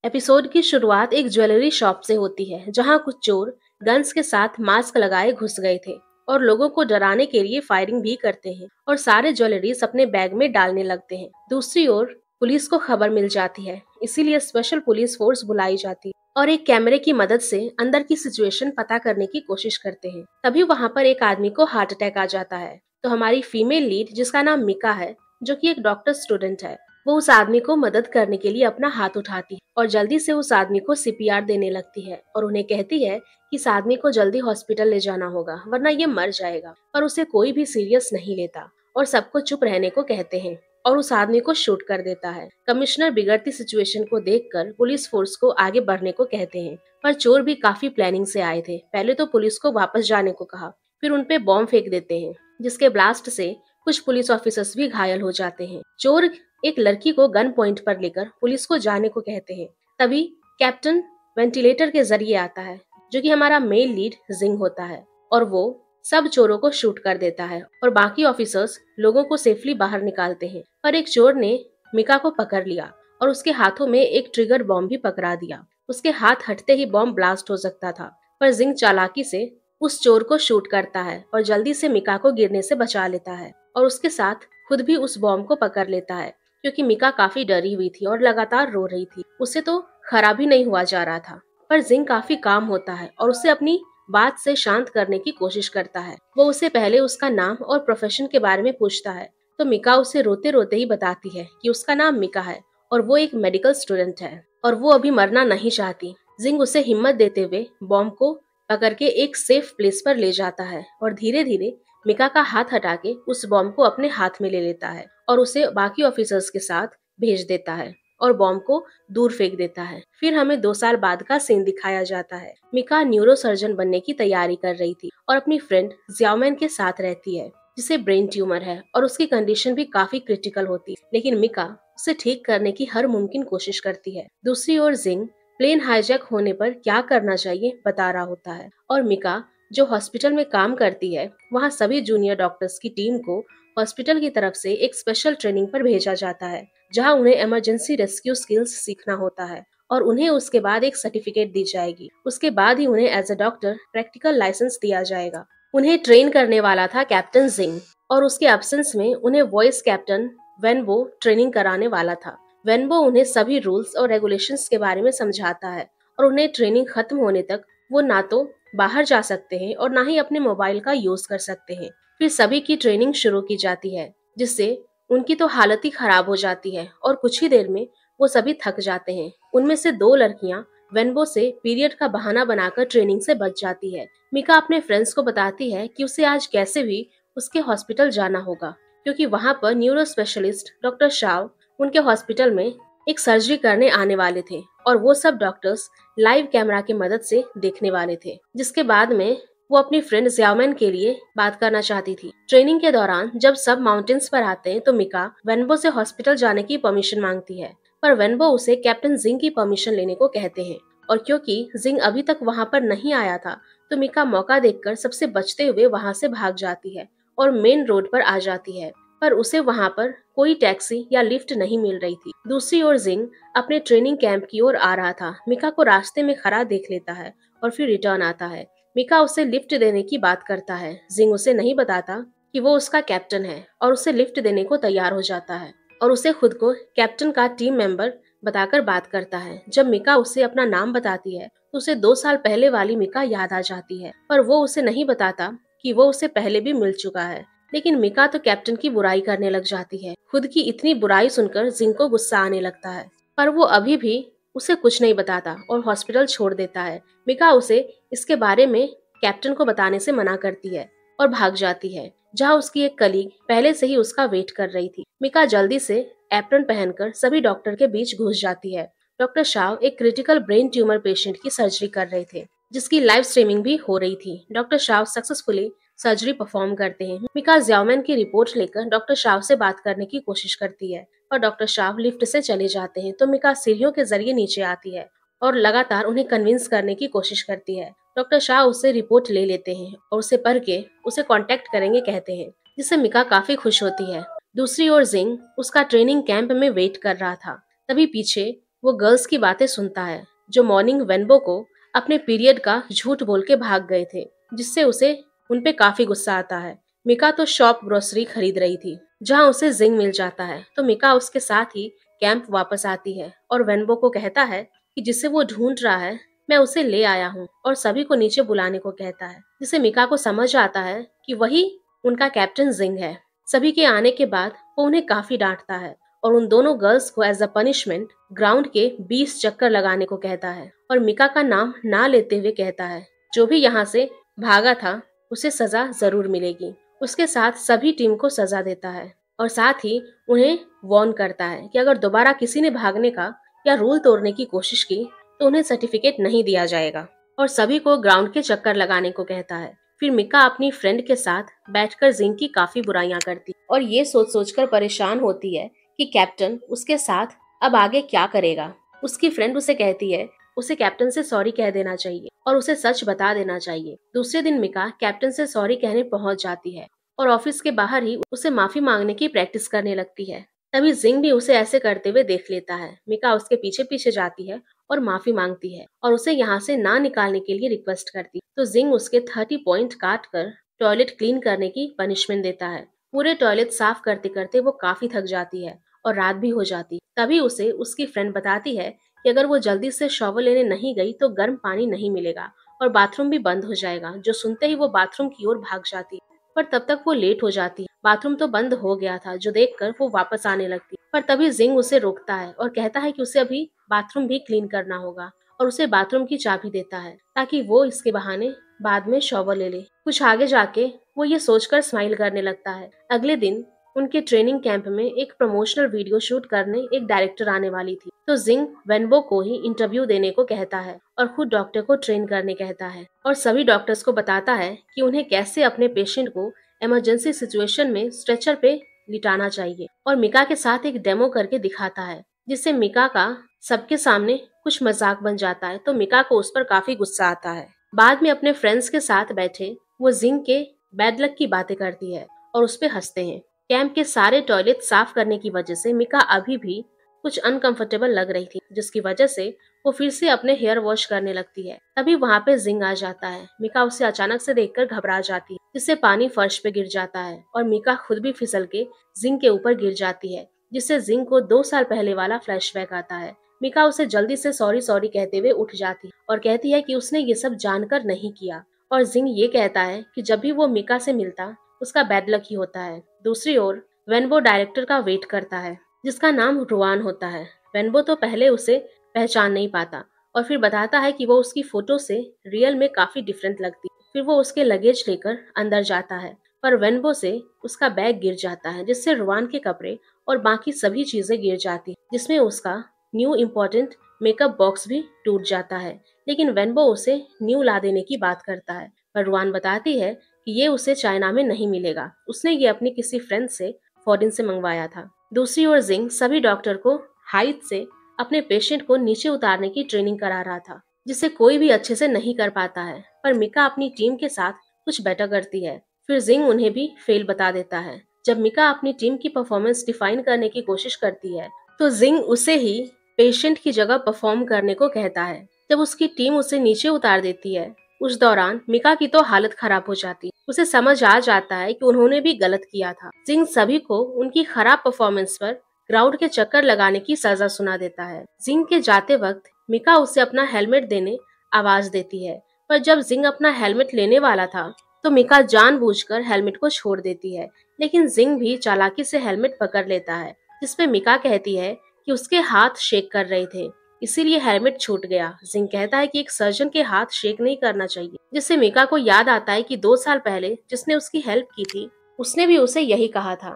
Episode की शुरुआत एक ज्वेलरी शॉप से होती है जहां कुछ चोर गन्स के साथ मास्क लगाए घुस गए थे और लोगों को डराने के लिए फायरिंग भी करते हैं और सारे ज्वेलरीज अपने बैग में डालने लगते हैं। दूसरी ओर पुलिस को खबर मिल जाती है, इसीलिए स्पेशल पुलिस फोर्स बुलाई जाती है और एक कैमरे की मदद से अंदर की सिचुएशन पता करने की कोशिश करते हैं। तभी वहां पर एक आदमी को हार्ट अटैक आ जाता है, तो हमारी फीमेल लीड जिसका नाम मिका है, जो कि एक डॉक्टर स्टूडेंट है, वो उस आदमी को मदद करने के लिए अपना हाथ उठाती है और जल्दी से उस आदमी को सीपीआर देने लगती है और उन्हें कहती है कि इस आदमी को जल्दी हॉस्पिटल ले जाना होगा वरना ये मर जाएगा। पर उसे कोई भी सीरियस नहीं लेता और सबको चुप रहने को कहते हैं और उस आदमी को शूट कर देता है। कमिश्नर बिगड़ती सिचुएशन को देखकर पुलिस फोर्स को आगे बढ़ने को कहते हैं, पर चोर भी काफी प्लानिंग से आए थे। पहले तो पुलिस को वापस जाने को कहा, फिर उनपे बॉम्ब फेंक देते हैं जिसके ब्लास्ट से कुछ पुलिस ऑफिसर्स भी घायल हो जाते हैं। चोर एक लड़की को गन पॉइंट पर लेकर पुलिस को जाने को कहते हैं। तभी कैप्टन वेंटिलेटर के जरिए आता है, जो कि हमारा मेल लीड जिंग होता है, और वो सब चोरों को शूट कर देता है और बाकी ऑफिसर्स लोगों को सेफली बाहर निकालते हैं। पर एक चोर ने मिका को पकड़ लिया और उसके हाथों में एक ट्रिगर बॉम्ब भी पकड़ा दिया। उसके हाथ हटते ही बॉम्ब ब्लास्ट हो सकता था, पर जिंग चालाकी से उस चोर को शूट करता है और जल्दी से मिका को गिरने से बचा लेता है और उसके साथ खुद भी उस बॉम्ब को पकड़ लेता है, क्योंकि मिका काफी डरी हुई थी और लगातार रो रही थी। उसे तो खराब ही नहीं हुआ जा रहा था, पर जिंग काफी काम होता है और उसे अपनी बात से शांत करने की कोशिश करता है। वो उसे पहले उसका नाम और प्रोफेशन के बारे में पूछता है, तो मिका उसे रोते रोते ही बताती है कि उसका नाम मिका है और वो एक मेडिकल स्टूडेंट है और वो अभी मरना नहीं चाहती। जिंग उसे हिम्मत देते हुए बॉम्ब को पकड़ के एक सेफ प्लेस पर ले जाता है और धीरे धीरे मिका का हाथ हटा के उस बॉम्ब को अपने हाथ में ले लेता है और उसे बाकी ऑफिसर्स के साथ भेज देता है और बॉम्ब को दूर फेंक देता है। फिर हमें 2 साल बाद का सीन दिखाया जाता है। मिका न्यूरो सर्जन बनने की तैयारी कर रही थी और अपनी फ्रेंड जियाओमैन के साथ रहती है, जिसे ब्रेन ट्यूमर है और उसकी कंडीशन भी काफी क्रिटिकल होती है, लेकिन मिका उसे ठीक करने की हर मुमकिन कोशिश करती है। दूसरी ओर जिंग प्लेन हाईजैक होने पर क्या करना चाहिए बता रहा होता है और मिका जो हॉस्पिटल में काम करती है, वहाँ सभी जूनियर डॉक्टर्स की टीम को हॉस्पिटल की तरफ से एक स्पेशल ट्रेनिंग पर भेजा जाता है, जहां उन्हें इमरजेंसी रेस्क्यू स्किल्स सीखना होता है और उन्हें उसके बाद एक सर्टिफिकेट दी जाएगी। उसके बाद ही उन्हें as a doctor practical licence दिया जाएगा। उन्हें ट्रेन करने वाला था कैप्टन जिंग और उसके एब्सेंस में उन्हें वॉइस कैप्टन वेनबो ट्रेनिंग कराने वाला था। वेनबो उन्हें सभी रूल्स और रेगुलेशंस के बारे में समझाता है और उन्हें ट्रेनिंग खत्म होने तक वो ना तो बाहर जा सकते हैं और ना ही अपने मोबाइल का यूज कर सकते हैं। फिर सभी की ट्रेनिंग शुरू की जाती है, जिससे उनकी तो हालत ही खराब हो जाती है और कुछ ही देर में वो सभी थक जाते हैं। उनमें से 2 लड़कियां वेनबो से पीरियड का बहाना बनाकर ट्रेनिंग से बच जाती है। मिका अपने फ्रेंड्स को बताती है कि उसे आज कैसे भी उसके हॉस्पिटल जाना होगा, क्योंकि वहाँ पर न्यूरो स्पेशलिस्ट डॉक्टर शाव उनके हॉस्पिटल में एक सर्जरी करने आने वाले थे और वो सब डॉक्टर्स लाइव कैमरा की मदद से देखने वाले थे, जिसके बाद में वो अपनी फ्रेंड जियाओमैन के लिए बात करना चाहती थी। ट्रेनिंग के दौरान जब सब माउंटेन्स पर आते हैं तो मिका वेनबो से हॉस्पिटल जाने की परमिशन मांगती है, पर वेनबो उसे कैप्टन जिंग की परमिशन लेने को कहते हैं और क्योंकि जिंग अभी तक वहाँ पर नहीं आया था, तो मिका मौका देखकर सबसे बचते हुए वहाँ से भाग जाती है और मेन रोड पर आ जाती है, पर उसे वहाँ पर कोई टैक्सी या लिफ्ट नहीं मिल रही थी। दूसरी ओर जिंग अपने ट्रेनिंग कैंप की ओर आ रहा था। मिका को रास्ते में खड़ा देख लेता है और फिर रिटर्न आता है। मिका उसे लिफ्ट देने की बात करता है। जिंग उसे नहीं बताता कि वो उसका कैप्टन है और उसे लिफ्ट देने को तैयार हो जाता है और उसे खुद को कैप्टन का टीम मेंबर बताकर बात करता है। जब मिका उसे अपना नाम बताती है तो उसे 2 साल पहले वाली मिका याद आ जाती है, पर वो उसे नहीं बताता कि वो उसे पहले भी मिल चुका है। लेकिन मिका तो कैप्टन की बुराई करने लग जाती है। खुद की इतनी बुराई सुनकर जिंग को गुस्सा आने लगता है, पर वो अभी भी उसे कुछ नहीं बताता और हॉस्पिटल छोड़ देता है। मिका उसे इसके बारे में कैप्टन को बताने से मना करती है और भाग जाती है, जहाँ उसकी एक कलीग पहले से ही उसका वेट कर रही थी। मिका जल्दी से एप्रन पहनकर सभी डॉक्टर के बीच घुस जाती है। डॉक्टर शाव एक क्रिटिकल ब्रेन ट्यूमर पेशेंट की सर्जरी कर रहे थे, जिसकी लाइव स्ट्रीमिंग भी हो रही थी। Doctor Shaw successfully surgery perform करते हैं। मिका जियाओमैन की रिपोर्ट लेकर डॉक्टर शाव से बात करने की कोशिश करती है और डॉक्टर शाव लिफ्ट से चले जाते हैं, तो मिका सीढ़ियों के जरिए नीचे आती है और लगातार उन्हें कन्विंस करने की कोशिश करती है। डॉक्टर शाह उससे रिपोर्ट ले लेते हैं और उसे पढ़ के उसे कांटेक्ट करेंगे कहते हैं, जिससे मिका काफी खुश होती है। दूसरी ओर जिंग उसका ट्रेनिंग कैंप में वेट कर रहा था। तभी पीछे वो गर्ल्स की बातें सुनता है जो मॉर्निंग वेनबो को अपने पीरियड का झूठ बोल के भाग गए थे, जिससे उसे उनपे काफी गुस्सा आता है। मिका तो शॉप ग्रोसरी खरीद रही थी जहाँ उसे जिंग मिल जाता है, तो मिका उसके साथ ही कैंप वापस आती है और वेनबो को कहता है कि जिसे वो ढूंढ रहा है मैं उसे ले आया हूँ, और सभी को नीचे बुलाने को कहता है, जिसे मिका को समझ आता है कि वही उनका कैप्टन जिंग है। सभी के आने के बाद वो उन्हें काफी डांटता है और उन दोनों गर्ल्स को एज अ पनिशमेंट ग्राउंड के 20 चक्कर लगाने को कहता है, और मिका का नाम ना लेते हुए कहता है जो भी यहाँ से भागा था उसे सजा जरूर मिलेगी। उसके साथ सभी टीम को सजा देता है और साथ ही उन्हें वार्न करता है कि अगर दोबारा किसी ने भागने का या रूल तोड़ने की कोशिश की तो उन्हें सर्टिफिकेट नहीं दिया जाएगा, और सभी को ग्राउंड के चक्कर लगाने को कहता है। फिर मिका अपनी फ्रेंड के साथ बैठकर जिंग की काफी बुराइयां करती और ये सोच सोचकर परेशान होती है कि कैप्टन उसके साथ अब आगे क्या करेगा। उसकी फ्रेंड उसे कहती है उसे कैप्टन से सॉरी कह देना चाहिए और उसे सच बता देना चाहिए। दूसरे दिन मिका कैप्टन से सॉरी कहने पहुंच जाती है और ऑफिस के बाहर ही उसे माफी मांगने की प्रैक्टिस करने लगती है। तभी जिंग भी उसे ऐसे करते हुए देख लेता है। मिका उसके पीछे पीछे जाती है और माफी मांगती है और उसे यहाँ से ना निकालने के लिए रिक्वेस्ट करती है, तो जिंग उसके 30 पॉइंट काट कर टॉयलेट क्लीन करने की पनिशमेंट देता है। पूरे टॉयलेट साफ करते करते वो काफी थक जाती है और रात भी हो जाती। तभी उसे उसकी फ्रेंड बताती है कि अगर वो जल्दी से शॉवर लेने नहीं गई तो गर्म पानी नहीं मिलेगा और बाथरूम भी बंद हो जाएगा। जो सुनते ही वो बाथरूम की ओर भाग जाती, पर तब तक वो लेट हो जाती। बाथरूम तो बंद हो गया था जो देखकर वो वापस आने लगती, पर तभी जिंग उसे रोकता है और कहता है कि उसे अभी बाथरूम भी क्लीन करना होगा और उसे बाथरूम की चाबी देता है ताकि वो इसके बहाने बाद में शॉवर ले ले। कुछ आगे जाके वो ये सोचकर स्माइल करने लगता है। अगले दिन उनके ट्रेनिंग कैंप में एक प्रमोशनल वीडियो शूट करने एक डायरेक्टर आने वाली थी, तो जिंग वेनबो को ही इंटरव्यू देने को कहता है और खुद डॉक्टर को ट्रेन करने कहता है और सभी डॉक्टर्स को बताता है कि उन्हें कैसे अपने पेशेंट को इमरजेंसी सिचुएशन में स्ट्रेचर पे लिटाना चाहिए, और मिका के साथ एक डेमो करके दिखाता है जिससे मिका का सबके सामने कुछ मजाक बन जाता है, तो मिका को उस पर काफी गुस्सा आता है। बाद में अपने फ्रेंड्स के साथ बैठे वो जिंग के बैड लक की बातें करती है और उस पे हंसते हैं। कैंप के सारे टॉयलेट साफ करने की वजह से मिका अभी भी कुछ अनकंफर्टेबल लग रही थी, जिसकी वजह से वो फिर से अपने हेयर वॉश करने लगती है। तभी वहाँ पे जिंग आ जाता है। मिका उसे अचानक से देखकर घबरा जाती है, जिससे पानी फर्श पे गिर जाता है और मिका खुद भी फिसल के जिंग के ऊपर गिर जाती है, जिससे जिंग को 2 साल पहले वाला फ्लैशबैक आता है। मिका उसे जल्दी से सॉरी सॉरी कहते हुए उठ जाती और कहती है कि उसने ये सब जानकर नहीं किया, और जिंग ये कहता है कि जब भी वो मिका से मिलता उसका बैड लक ही होता है। दूसरी ओर वेनबो डायरेक्टर का वेट करता है जिसका नाम रुआन होता है। वेनबो तो पहले उसे पहचान नहीं पाता और फिर बताता है कि वो उसकी फोटो से रियल में काफी डिफरेंट लगती है। फिर वो उसके लगेज लेकर अंदर जाता है, पर वेनबो से उसका बैग गिर जाता है, जिससे रुआन के कपड़े और बाकी सभी चीजें गिर जाती है, जिसमें उसका न्यू इम्पोर्टेंट मेकअप बॉक्स भी टूट जाता है। लेकिन वेनबो उसे न्यू ला देने की बात करता है, पर रुआन बताती है कि ये उसे चाइना में नहीं मिलेगा, उसने ये अपनी किसी फ्रेंड से फॉरेन से मंगवाया था। दूसरी ओर जिंग सभी डॉक्टर को हाइट से अपने पेशेंट को नीचे उतारने की ट्रेनिंग करा रहा था, जिसे कोई भी अच्छे से नहीं कर पाता है, पर मिका अपनी टीम के साथ कुछ बेटर करती है। फिर जिंग उन्हें भी फेल बता देता है। जब मिका अपनी टीम की परफॉर्मेंस डिफाइन करने की कोशिश करती है तो जिंग उसे ही पेशेंट की जगह परफॉर्म करने को कहता है। जब उसकी टीम उसे नीचे उतार देती है उस दौरान मिका की तो हालत खराब हो जाती है। उसे समझ आ जाता है कि उन्होंने भी गलत किया था। जिंग सभी को उनकी खराब परफॉर्मेंस पर ग्राउंड के चक्कर लगाने की सजा सुना देता है। जिंग के जाते वक्त मिका उसे अपना हेलमेट देने आवाज देती है, पर जब जिंग अपना हेलमेट लेने वाला था तो मिका जानबूझकर हेलमेट को छोड़ देती है, लेकिन जिंग भी चालाकी से हेलमेट पकड़ लेता है, जिसपे मिका कहती है कि उसके हाथ शेक कर रहे थे इसीलिए हेलमेट छूट गया। जिंग कहता है कि एक सर्जन के हाथ शेक नहीं करना चाहिए, जिससे मिका को याद आता है कि 2 साल पहले जिसने उसकी हेल्प की थी उसने भी उसे यही कहा था,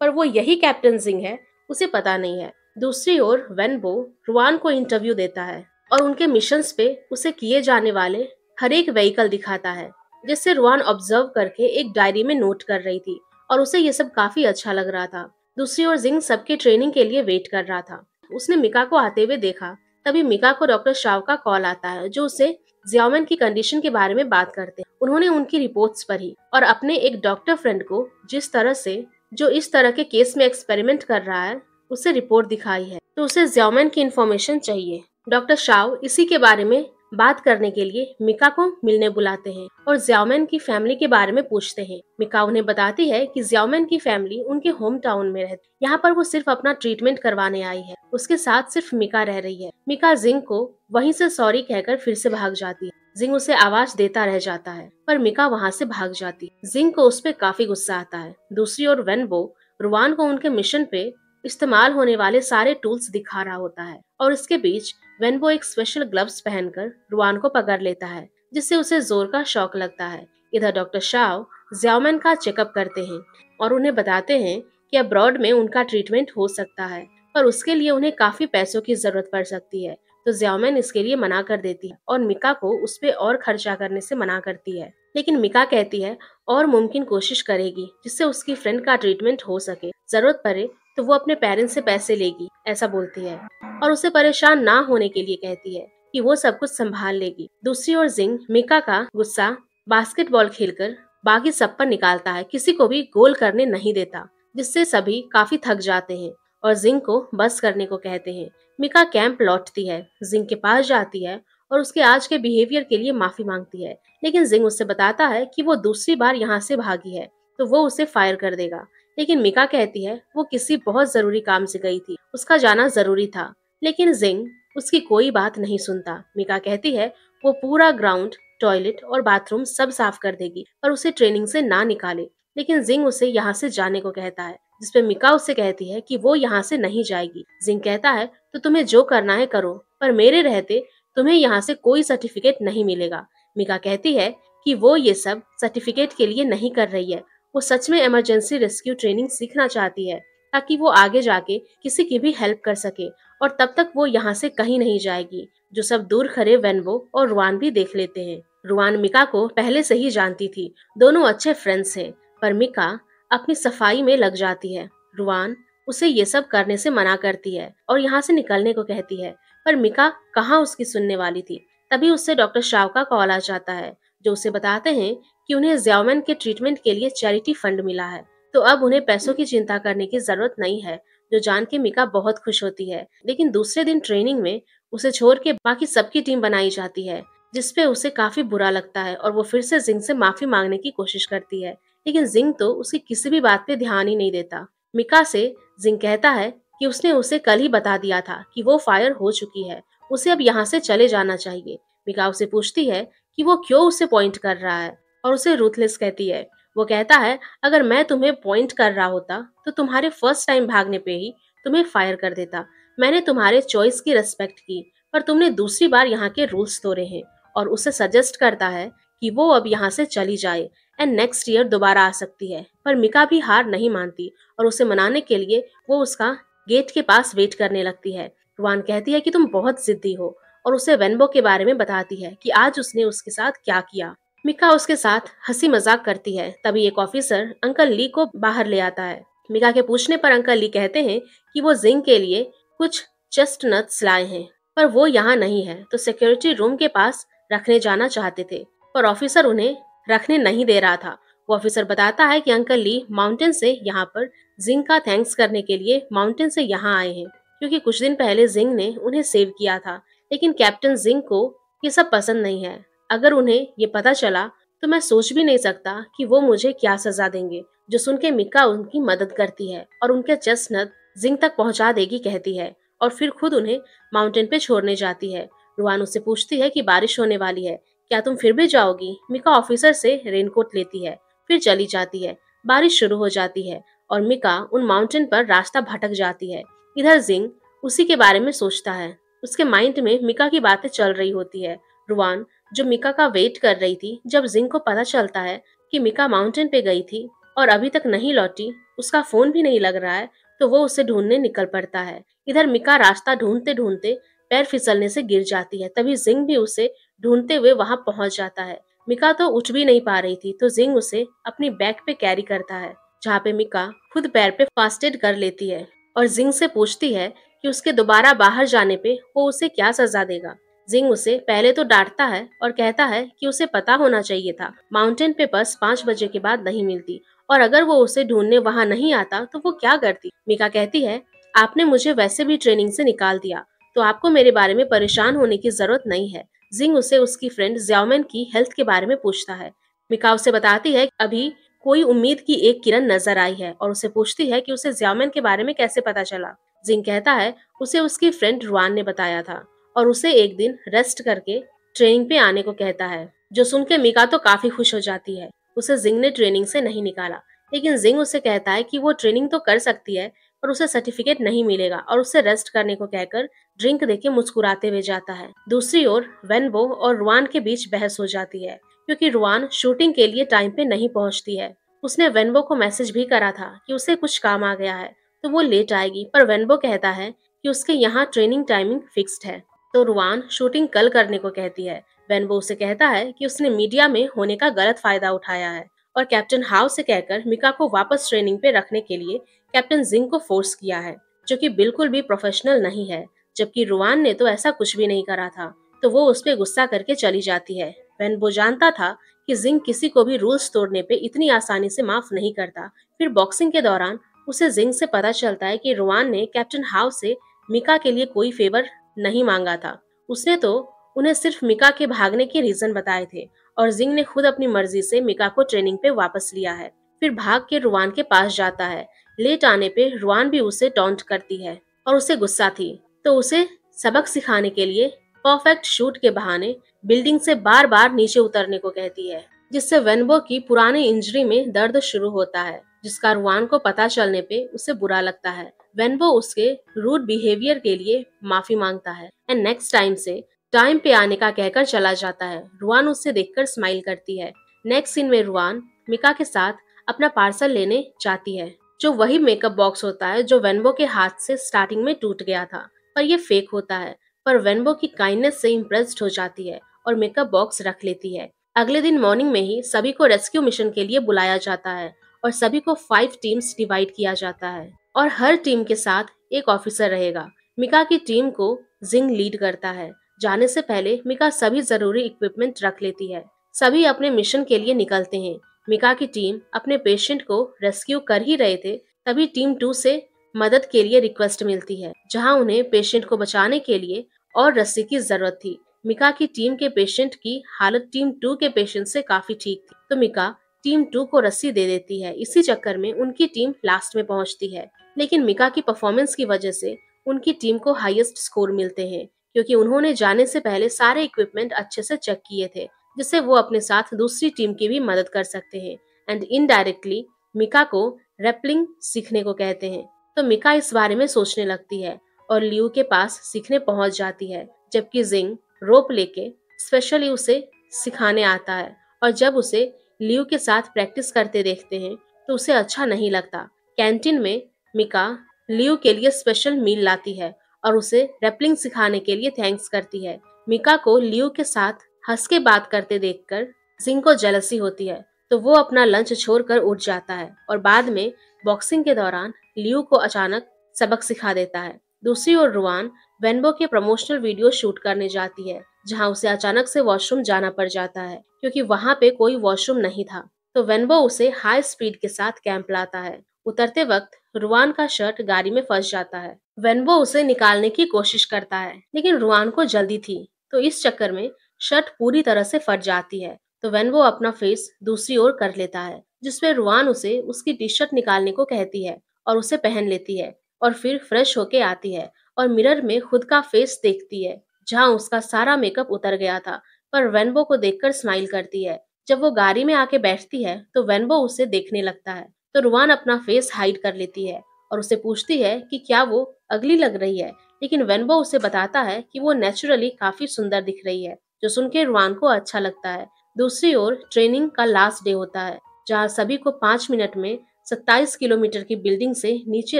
पर वो यही कैप्टन जिंग है उसे पता नहीं है। दूसरी ओर वेनबो रुआन को इंटरव्यू देता है और उनके मिशंस पे उसे किए जाने वाले हर एक व्हीकल दिखाता है, जिससे रुआन ऑब्जर्व करके एक डायरी में नोट कर रही थी और उसे ये सब काफी अच्छा लग रहा था। दूसरी ओर जिंग सबके ट्रेनिंग के लिए वेट कर रहा था। उसने मिका को आते हुए देखा। तभी मिका को डॉक्टर शाव का कॉल आता है जो उसे जियाओमैन की कंडीशन के बारे में बात करते हैं। उन्होंने उनकी रिपोर्ट्स पढ़ी और अपने एक डॉक्टर फ्रेंड को जिस तरह से जो इस तरह के केस में एक्सपेरिमेंट कर रहा है उसे रिपोर्ट दिखाई है। तो उसे ज्याओमैन की इन्फॉर्मेशन चाहिए। डॉक्टर शाओ इसी के बारे में बात करने के लिए मिका को मिलने बुलाते हैं और ज्याओमैन की फैमिली के बारे में पूछते हैं। मिका उन्हें बताती है कि ज्याओमैन की फैमिली उनके होम टाउन में रहती है। यहाँ पर वो सिर्फ अपना ट्रीटमेंट करवाने आई है। उसके साथ सिर्फ मिका रह रही है। मिका जिंग को वहीं से सॉरी कहकर फिर से भाग जाती है। जिंग उसे आवाज देता रह जाता है पर मिका वहाँ से भाग जाती है। जिंग को उस पर काफी गुस्सा आता है। दूसरी ओर वेनबो रुआन को उनके मिशन पे इस्तेमाल होने वाले सारे टूल्स दिखा रहा होता है और इसके बीच वेनबो एक स्पेशल ग्लव्स पहनकर रुआन को पकड़ लेता है, जिससे उसे जोर का शॉक लगता है। इधर डॉक्टर शाओ ज्याओमैन का चेकअप करते हैं और उन्हें बताते हैं कि अब्रॉड में उनका ट्रीटमेंट हो सकता है, पर उसके लिए उन्हें काफी पैसों की जरूरत पड़ सकती है। तो ज्याओमैन इसके लिए मना कर देती है और मिका को उस पे और खर्चा करने से मना करती है। लेकिन मिका कहती है और मुमकिन कोशिश करेगी जिससे उसकी फ्रेंड का ट्रीटमेंट हो सके। जरूरत पड़े तो वो अपने पेरेंट्स से पैसे लेगी, ऐसा बोलती है और उसे परेशान ना होने के लिए कहती है कि वो सब कुछ संभाल लेगी। दूसरी ओर जिंग मिका का गुस्सा बास्केटबॉल खेलकर बाकी सब पर निकालता है, किसी को भी गोल करने नहीं देता, जिससे सभी काफी थक जाते हैं और जिंग को बस करने को कहते हैं। मिका कैंप लौटती है, जिंग के पास जाती है और उसके आज के बिहेवियर के लिए माफी मांगती है। लेकिन जिंग उससे बताता है कि वो दूसरी बार यहाँ से भागी है तो वो उसे फायर कर देगा। लेकिन मिका कहती है वो किसी बहुत जरूरी काम से गई थी, उसका जाना जरूरी था। लेकिन जिंग उसकी कोई बात नहीं सुनता। मिका कहती है वो पूरा ग्राउंड, टॉयलेट और बाथरूम सब साफ कर देगी पर उसे ट्रेनिंग से ना निकाले। लेकिन जिंग उसे यहाँ से जाने को कहता है, जिसपे मिका उससे कहती है कि वो यहाँ से नहीं जाएगी। जिंग कहता है तो तुम्हें जो करना है करो, पर मेरे रहते तुम्हें यहाँ से कोई सर्टिफिकेट नहीं मिलेगा। मिका कहती है कि वो ये सब सर्टिफिकेट के लिए नहीं कर रही है, वो सच में इमरजेंसी रेस्क्यू ट्रेनिंग सीखना चाहती है ताकि वो आगे जाके किसी की भी हेल्प कर सके और तब तक वो यहाँ से कहीं नहीं जाएगी। जो सब दूर खड़े वेनबो और रुआन भी देख लेते हैं। रुआन मिका को पहले से ही जानती थी, दोनों अच्छे फ्रेंड्स हैं, पर मिका अपनी सफाई में लग जाती है। रुआन उसे ये सब करने से मना करती है और यहाँ से निकलने को कहती है, पर मिका कहाँ उसकी सुनने वाली थी। तभी उससे डॉक्टर शाव का कॉल आ जाता है, जो उसे बताते हैं कि उन्हें ज्याओमैन के ट्रीटमेंट के लिए चैरिटी फंड मिला है, तो अब उन्हें पैसों की चिंता करने की जरूरत नहीं है। जो जान के मिका बहुत खुश होती है। लेकिन दूसरे दिन ट्रेनिंग में उसे छोड़ के बाकी सबकी टीम बनाई जाती है, जिसपे उसे काफी बुरा लगता है और वो फिर से जिंग से माफी मांगने की कोशिश करती है। लेकिन जिंग तो उसकी किसी भी बात पे ध्यान ही नहीं देता। मिका से जिंग कहता है कि उसने उसे कल ही बता दिया था कि वो फायर हो चुकी है, उसे अब यहाँ से चले जाना चाहिए। मिका उसे पूछती है कि वो क्यों उसे पॉइंट कर रहा है और उसे रूथलेस कहती है। वो कहता है अगर मैं तुम्हें पॉइंट कर रहा होता तो तुम्हारे फर्स्ट टाइम भागने पे ही तुम्हें फायर कर देता। मैंने तुम्हारे चॉइस की रिस्पेक्ट की, पर तुमने दूसरी बार यहाँ के रूल्स तोड़े हैं। और उसे सजेस्ट करता है कि वो अब यहाँ से चली जाए एंड नेक्स्ट ईयर दोबारा आ सकती है। पर मिका भी हार नहीं मानती और उसे मनाने के लिए वो उसका गेट के पास वेट करने लगती है। रुआन कहती है कि तुम बहुत जिद्दी हो और उसे वेनबो के बारे में बताती है कि आज उसने उसके साथ क्या किया। मिका उसके साथ हंसी मजाक करती है। तभी एक ऑफिसर अंकल ली को बाहर ले आता है। मिका के पूछने पर अंकल ली कहते हैं कि वो जिंग के लिए कुछ चेस्टनट्स लाए हैं, पर वो यहाँ नहीं है, तो सिक्योरिटी रूम के पास रखने जाना चाहते थे, पर ऑफिसर उन्हें रखने नहीं दे रहा था। वो ऑफिसर बताता है कि अंकल ली माउंटेन से यहाँ पर जिंग का थैंक्स करने के लिए माउंटेन से यहाँ आए हैं, क्योंकि कुछ दिन पहले जिंग ने उन्हें सेव किया था। लेकिन कैप्टन जिंग को ये सब पसंद नहीं है। अगर उन्हें ये पता चला तो मैं सोच भी नहीं सकता कि वो मुझे क्या सजा देंगे। जो सुन के मिका उनकी मदद करती है और उनके चेस्टनट जिंग तक पहुंचा देगी कहती है और फिर खुद उन्हें माउंटेन पे छोड़ने जाती है। रुआन उससे पूछती है कि बारिश होने वाली है, क्या तुम फिर भी जाओगी? मिका ऑफिसर से रेनकोट लेती है, फिर चली जाती है। बारिश शुरू हो जाती है और मिका उन माउंटेन पर रास्ता भटक जाती है। इधर जिंग उसी के बारे में सोचता है। उसके माइंड में मिका की बातें चल रही होती है। रुआन जो मिका का वेट कर रही थी, जब जिंग को पता चलता है कि मिका माउंटेन पे गई थी और अभी तक नहीं लौटी, उसका फोन भी नहीं लग रहा है, तो वो उसे ढूंढने निकल पड़ता है। इधर मिका रास्ता ढूंढते ढूंढते पैर फिसलने से गिर जाती है। तभी जिंग भी उसे ढूंढते हुए वहां पहुंच जाता है। मिका तो उठ भी नहीं पा रही थी, तो जिंग उसे अपनी बैक पे कैरी करता है, जहाँ पे मिका खुद पैर पे फर्स्ट एड कर लेती है और जिंग से पूछती है कि उसके दोबारा बाहर जाने पे वो उसे क्या सजा देगा। जिंग उसे पहले तो डांटता है और कहता है कि उसे पता होना चाहिए था माउंटेन पे बस 5 बजे के बाद नहीं मिलती, और अगर वो उसे ढूंढने वहां नहीं आता तो वो क्या करती। मिका कहती है आपने मुझे वैसे भी ट्रेनिंग से निकाल दिया, तो आपको मेरे बारे में परेशान होने की जरूरत नहीं है। जिंग उसे उसकी फ्रेंड ज्याओमैन की हेल्थ के बारे में पूछता है। मिका उसे बताती है कि अभी कोई उम्मीद की एक किरण नजर आई है और उसे पूछती है कि उसे ज्याओमैन के बारे में कैसे पता चला। जिंग कहता है उसे उसकी फ्रेंड रुआन ने बताया था और उसे एक दिन रेस्ट करके ट्रेनिंग पे आने को कहता है। जो सुन के मिका तो काफी खुश हो जाती है। उसे जिंग ने ट्रेनिंग से नहीं निकाला, लेकिन जिंग उसे कहता है कि वो ट्रेनिंग तो कर सकती है पर उसे सर्टिफिकेट नहीं मिलेगा और उसे रेस्ट करने को कहकर ड्रिंक देके मुस्कुराते हुए जाता है। दूसरी ओर वेनबो और रुआन के बीच बहस हो जाती है क्योंकि रुआन शूटिंग के लिए टाइम पे नहीं पहुंचती है। उसने वेनबो को मैसेज भी करा था कि उसे कुछ काम आ गया है तो वो लेट आएगी, पर वेनबो कहता है कि उसके यहाँ ट्रेनिंग टाइमिंग फिक्स्ड है, तो रुआन शूटिंग कल करने को कहती है। वेनबो उसे कहता है कि उसने मीडिया में होने का गलत फायदा उठाया है और कैप्टन हाउ से कहकर मिका को वापस ट्रेनिंग पे रखने के लिए कैप्टन जिंग को फोर्स किया है, जो कि बिल्कुल भी प्रोफेशनल नहीं है। जबकि रुआन ने तो ऐसा कुछ भी नहीं करा था, तो वो उस पे गुस्सा करके चली जाती है। वेनबो जानता था कि जिंग किसी को भी रूल्स तोड़ने पे इतनी आसानी से माफ नहीं करता। फिर बॉक्सिंग के दौरान उसे जिंग से पता चलता है कि रुआन ने कैप्टन हाउ से मिका के लिए कोई फेवर नहीं मांगा था। उसने तो उन्हें सिर्फ मिका के भागने के रीजन बताए थे और जिंग ने खुद अपनी मर्जी से मिका को ट्रेनिंग पे वापस लिया है। फिर भाग के रुआन के पास जाता है। लेट आने पे रुआन भी उसे टॉन्ट करती है और उसे गुस्सा थी, तो उसे सबक सिखाने के लिए परफेक्ट शूट के बहाने बिल्डिंग से बार बार नीचे उतरने को कहती है, जिससे वेनबो की पुरानी इंजरी में दर्द शुरू होता है, जिसका रुआन को पता चलने पे उसे बुरा लगता है। वेनबो उसके रूड बिहेवियर के लिए माफी मांगता है एंड नेक्स्ट टाइम से टाइम पे आने का कहकर चला जाता है। रुआन उससे देखकर स्माइल करती है। नेक्स्ट सीन में रुआन मिका के साथ अपना पार्सल लेने जाती है, जो वही मेकअप बॉक्स होता है जो वेनबो के हाथ से स्टार्टिंग में टूट गया था, पर ये फेक होता है। पर वेनबो की काइंडनेस से इम्प्रेस्ड हो जाती है और मेकअप बॉक्स रख लेती है। अगले दिन मॉर्निंग में ही सभी को रेस्क्यू मिशन के लिए बुलाया जाता है और सभी को 5 टीम्स डिवाइड किया जाता है और हर टीम के साथ एक ऑफिसर रहेगा। मिका की टीम को जिंग लीड करता है। जाने से पहले मिका सभी जरूरी इक्विपमेंट रख लेती है। सभी अपने मिशन के लिए निकलते हैं। मिका की टीम अपने पेशेंट को रेस्क्यू कर ही रहे थे, तभी टीम 2 से मदद के लिए रिक्वेस्ट मिलती है, जहां उन्हें पेशेंट को बचाने के लिए और रस्सी की जरूरत थी। मिका की टीम के पेशेंट की हालत टीम 2 के पेशेंट से काफी ठीक थी, तो मिका टीम 2 को रस्सी दे देती है। इसी चक्कर में उनकी टीम लास्ट में पहुंचती है, लेकिन मिका की परफॉर्मेंस की वजह से उनकी टीम को हाईएस्ट स्कोर मिलते हैं, क्योंकि उन्होंने जाने से पहले सारे इक्विपमेंट अच्छे से चेक किए थे, जिससे वो अपने साथ दूसरी टीम की भी मदद कर सकते हैं एंड इनडायरेक्टली मिका को रेपलिंग सीखने को कहते हैं। तो मिका इस बारे में सोचने लगती है और लियू के पास सीखने पहुंच जाती है, जबकि जिंग रोप लेके स्पेशली उसे सिखाने आता है। और जब उसे लियू के साथ प्रैक्टिस करते देखते हैं तो उसे अच्छा नहीं लगता। कैंटीन में मिका लियू के लिए स्पेशल मील लाती है और उसे रेपलिंग सिखाने के लिए थैंक्स करती है। मिका को लियू के साथ हंस के बात करते देखकर जिंग को जेलसी होती है, तो वो अपना लंच छोड़कर उठ जाता है और बाद में बॉक्सिंग के दौरान लियू को अचानक सबक सिखा देता है। दूसरी ओर रुआन वेनबो के प्रमोशनल वीडियो शूट करने जाती है, जहां उसे अचानक से वॉशरूम जाना पड़ जाता है क्योंकि वहां पे कोई वॉशरूम नहीं था। तो वेनबो उसे हाई स्पीड के साथ कैंप लाता है। उतरते वक्त रुआन का शर्ट गाड़ी में फंस जाता है। वेनबो उसे निकालने की कोशिश करता है, लेकिन रुआन को जल्दी थी, तो इस चक्कर में शर्ट पूरी तरह से फट जाती है। तो वेनबो अपना फेस दूसरी ओर कर लेता है, जिसपे रुआन उसे उसकी टी शर्ट निकालने को कहती है और उसे पहन लेती है और फिर फ्रेश होके आती है और मिरर में खुद का फेस देखती है, जहां उसका सारा मेकअप उतर गया था, पर वेनबो को देखकर स्माइल करती है। जब वो गाड़ी में आके बैठती है तो वेनबो उसे देखने लगता है, तो रुआन अपना फेस हाइड कर लेती है और उसे पूछती है कि क्या वो अगली लग रही है, लेकिन वेनबो उसे बताता है कि वो नेचुरली काफी सुंदर दिख रही है, जो सुन के रुआन को अच्छा लगता है। दूसरी ओर ट्रेनिंग का लास्ट डे होता है, जहाँ सभी को 5 मिनट में 27 किलोमीटर की बिल्डिंग से नीचे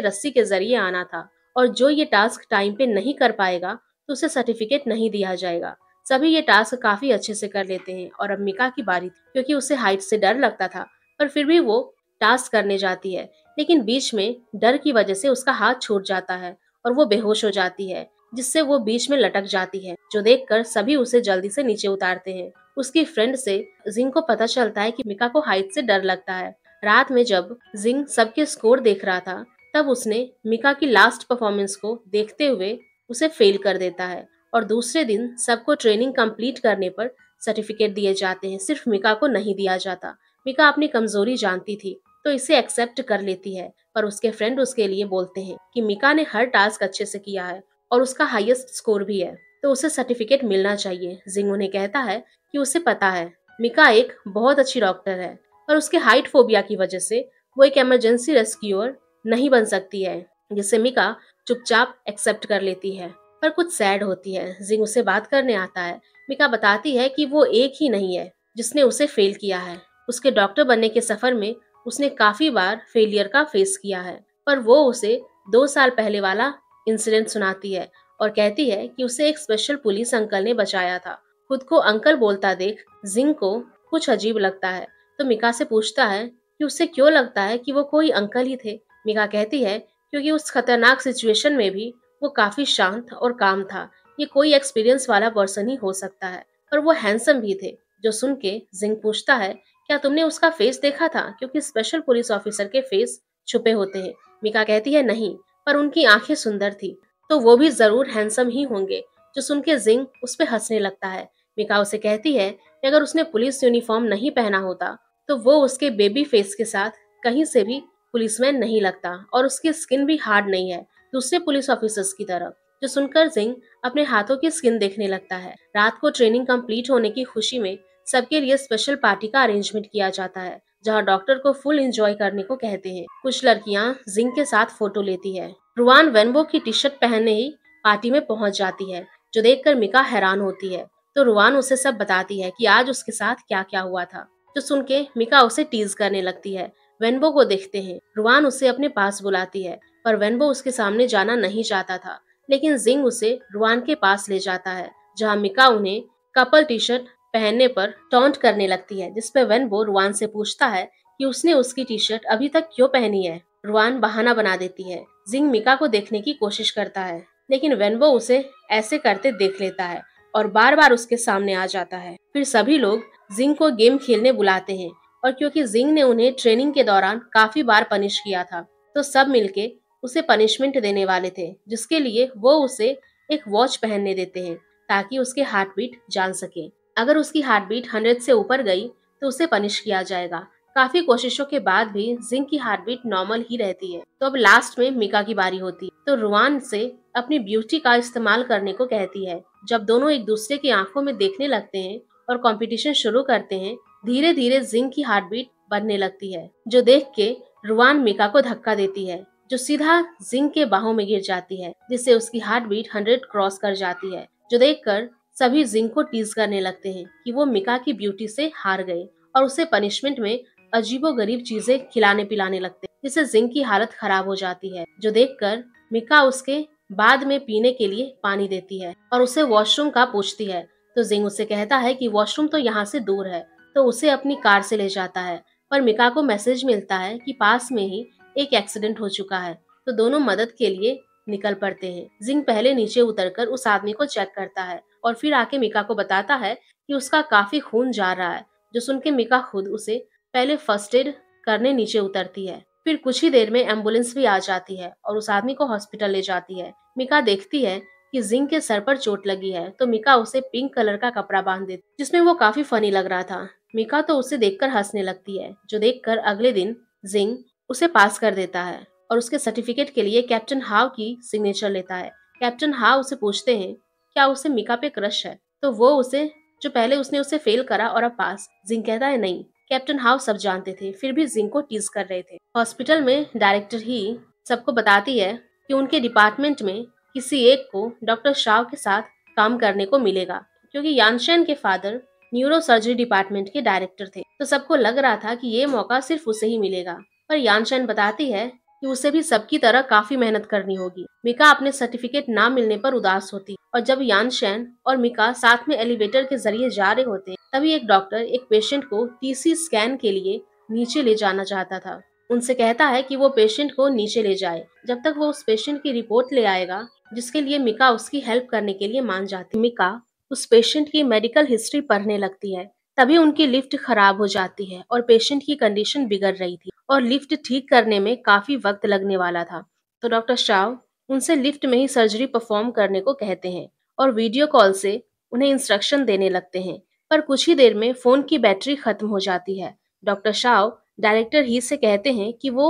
रस्सी के जरिए आना था और जो ये टास्क टाइम पे नहीं कर पाएगा तो उसे सर्टिफिकेट नहीं दिया जाएगा। सभी ये टास्क काफी अच्छे से कर लेते हैं और अब मिका की बारी थी, क्योंकि उसे हाइट से डर लगता था, पर फिर भी वो टास्क करने जाती है, लेकिन बीच में डर की वजह से उसका हाथ छूट जाता है और वो बेहोश हो जाती है, जिससे वो बीच में लटक जाती है, जो देखकर सभी उसे जल्दी से नीचे उतारते हैं। उसकी फ्रेंड से जिंग को पता चलता है कि मिका को हाइट से डर लगता है। रात में जब जिंग सबके स्कोर देख रहा था, तब उसने मिका की लास्ट परफॉर्मेंस को देखते हुए उसे फेल कर देता है और दूसरे दिन सबको ट्रेनिंग कंप्लीट करने पर सर्टिफिकेट दिए जाते हैं, सिर्फ मिका को नहीं दिया जाता। मिका अपनी कमजोरी जानती थी तो इसे एक्सेप्ट कर लेती है, पर उसके फ्रेंड उसके लिए बोलते हैं कि मिका ने हर टास्क अच्छे से किया है और उसका हाईएस्ट स्कोर भी है, तो उसे सर्टिफिकेट मिलना चाहिए। जिंग उन्हें कहता है कि उसे पता है मिका एक बहुत अच्छी डॉक्टर है, पर उसके हाइट फोबिया की वजह से वो एक इमरजेंसी रेस्क्यूअर नहीं बन सकती है, जिसे मिका चुपचाप एक्सेप्ट कर लेती है, पर कुछ सैड होती है। जिंग उसे बात करने आता है। मिका बताती है कि वो एक ही नहीं है जिसने उसे फेल किया है। उसके डॉक्टर बनने के सफर में उसने काफी बार फेलियर का फेस किया है, पर वो उसे 2 साल पहले वाला इंसिडेंट सुनाती है और कहती है कि उसे एक स्पेशल पुलिस अंकल ने बचाया था। खुद को अंकल बोलता देख जिंग को कुछ अजीब लगता है, तो मिका से पूछता है कि उसे क्यों लगता है कि वो कोई अंकल ही थे। मिका कहती है क्योंकि उस खतरनाक सिचुएशन में भी वो काफी शांत और काम था। ये कोई एक्सपीरियंस वाला पर्सन ही हो सकता है, और वो हैंडसम भी थे। जो सुन के जिंग पूछता है क्या तुमने उसका फेस देखा था, क्योंकि स्पेशल पुलिस ऑफिसर के फेस छुपे होते हैं। मिका कहती है नहीं, पर उनकी आंखें सुंदर थी, तो वो भी जरूर हैंडसम ही होंगे। जो सुन के जिंग उस पर हंसने लगता है। मिका उसे कहती है कि अगर उसने पुलिस यूनिफॉर्म नहीं पहना होता तो वो उसके बेबी फेस के साथ कहीं से भी पुलिसमैन नहीं लगता, और उसकी स्किन भी हार्ड नहीं है दूसरे पुलिस ऑफिसर्स की तरह। जो सुनकर जिंग अपने हाथों की स्किन देखने लगता है। रात को ट्रेनिंग कंप्लीट होने की खुशी में सबके लिए स्पेशल पार्टी का अरेंजमेंट किया जाता है, जहां डॉक्टर को फुल एंजॉय करने को कहते हैं। कुछ लड़कियां जिंग के साथ फोटो लेती है। रुआन वेनबो की टी शर्ट पहनने ही पार्टी में पहुंच जाती है, जो देखकर मिका हैरान होती है। तो रुआन उसे सब बताती है कि आज उसके साथ क्या क्या हुआ था। जो सुन के मिका उसे टीज करने लगती है। वेनबो को देखते हैं। रुआन उसे अपने पास बुलाती है, पर वेनबो उसके सामने जाना नहीं चाहता था, लेकिन जिंग उसे रुआन के पास ले जाता है, जहां मिका उन्हें कपल टी शर्ट पहनने पर टॉन्ट करने लगती है, जिसपे वेनबो रुआन से पूछता है कि उसने उसकी टी शर्ट अभी तक क्यों पहनी है। रुआन बहाना बना देती है। जिंग मिका को देखने की कोशिश करता है, लेकिन वेनबो उसे ऐसे करते देख लेता है और बार बार उसके सामने आ जाता है। फिर सभी लोग जिंग को गेम खेलने बुलाते हैं, और क्योंकि जिंग ने उन्हें ट्रेनिंग के दौरान काफी बार पनिश किया था, तो सब मिलके उसे पनिशमेंट देने वाले थे, जिसके लिए वो उसे एक वॉच पहनने देते हैं ताकि उसके हार्ट बीट जान सके। अगर उसकी हार्ट बीट 100 से ऊपर गई तो उसे पनिश किया जाएगा। काफी कोशिशों के बाद भी जिंग की हार्ट बीट नॉर्मल ही रहती है। तो अब लास्ट में मिका की बारी होती है, तो रुआन से अपनी ब्यूटी का इस्तेमाल करने को कहती है। जब दोनों एक दूसरे की आंखों में देखने लगते हैं और कंपटीशन शुरू करते हैं, धीरे धीरे जिंग की हार्ट बीट बढ़ने लगती है, जो देख के रुआन मिका को धक्का देती है, जो सीधा जिंग के बाहों में गिर जाती है, जिससे उसकी हार्ट बीट 100 क्रॉस कर जाती है। जो देखकर सभी जिंग को टीज करने लगते हैं कि वो मिका की ब्यूटी से हार गए, और उसे पनिशमेंट में अजीबोगरीब चीजें खिलाने पिलाने लगते हैं, जिससे जिंग की हालत खराब हो जाती है। जो देखकर मिका उसके बाद में पीने के लिए पानी देती है और उसे वॉशरूम का पूछती है। तो जिंग उसे कहता है कि वॉशरूम तो यहाँ से दूर है, तो उसे अपनी कार से ले जाता है। पर मिका को मैसेज मिलता है कि पास में ही एक एक्सीडेंट हो चुका है, तो दोनों मदद के लिए निकल पड़ते हैं। जिंग पहले नीचे उतरकर उस आदमी को चेक करता है और फिर आके मिका को बताता है कि उसका काफी खून जा रहा है। जो सुन के मिका खुद उसे पहले फर्स्ट एड करने नीचे उतरती है। फिर कुछ ही देर में एम्बुलेंस भी आ जाती है और उस आदमी को हॉस्पिटल ले जाती है। मिका देखती है कि जिंग के सर पर चोट लगी है, तो मिका उसे पिंक कलर का कपड़ा बांध देती, जिसमें वो काफी फनी लग रहा था। मिका तो उसे देखकर हंसने लगती है, जो देखकर अगले दिन जिंग उसे पास कर देता है और उसके सर्टिफिकेट के लिए कैप्टन हाव की सिग्नेचर लेता है। कैप्टन हाव उसे पूछते हैं क्या उसे मिका पे क्रश है, तो वो उसे जो पहले उसने उसे फेल करा और अब पास। जिंग कहता है नहीं। कैप्टन हाव सब जानते थे, फिर भी जिंग को टीज कर रहे थे। हॉस्पिटल में डायरेक्टर ही सबको बताती है कि उनके डिपार्टमेंट में किसी एक को डॉक्टर शाव के साथ काम करने को मिलेगा, क्योंकि यानशेन के फादर न्यूरो सर्जरी डिपार्टमेंट के डायरेक्टर थे। तो सबको लग रहा था कि ये मौका सिर्फ उसे ही मिलेगा, पर यानशेन बताती है कि उसे भी सबकी तरह काफी मेहनत करनी होगी। मिका अपने सर्टिफिकेट ना मिलने पर उदास होती, और जब यानशेन और मिका साथ में एलिवेटर के जरिए जा रहे होते हैं, तभी एक डॉक्टर एक पेशेंट को टीसी स्कैन के लिए नीचे ले जाना चाहता था। उनसे कहता है कि वो पेशेंट को नीचे ले जाए जब तक वो उस पेशेंट की रिपोर्ट ले आएगा, जिसके लिए मिका उसकी हेल्प करने के लिए मान जाती। मिका उस पेशेंट की मेडिकल हिस्ट्री पढ़ने लगती है। तभी उनकी लिफ्ट खराब हो जाती है और पेशेंट की कंडीशन बिगड़ रही थी, और लिफ्ट ठीक करने में काफी वक्त लगने वाला था। तो डॉक्टर शाव उनसे लिफ्ट में ही सर्जरी परफॉर्म करने को कहते हैं और वीडियो कॉल से उन्हें इंस्ट्रक्शन देने लगते हैं। पर कुछ ही देर में फोन की बैटरी खत्म हो जाती है। डॉक्टर शाव डायरेक्टर ही से कहते हैं कि वो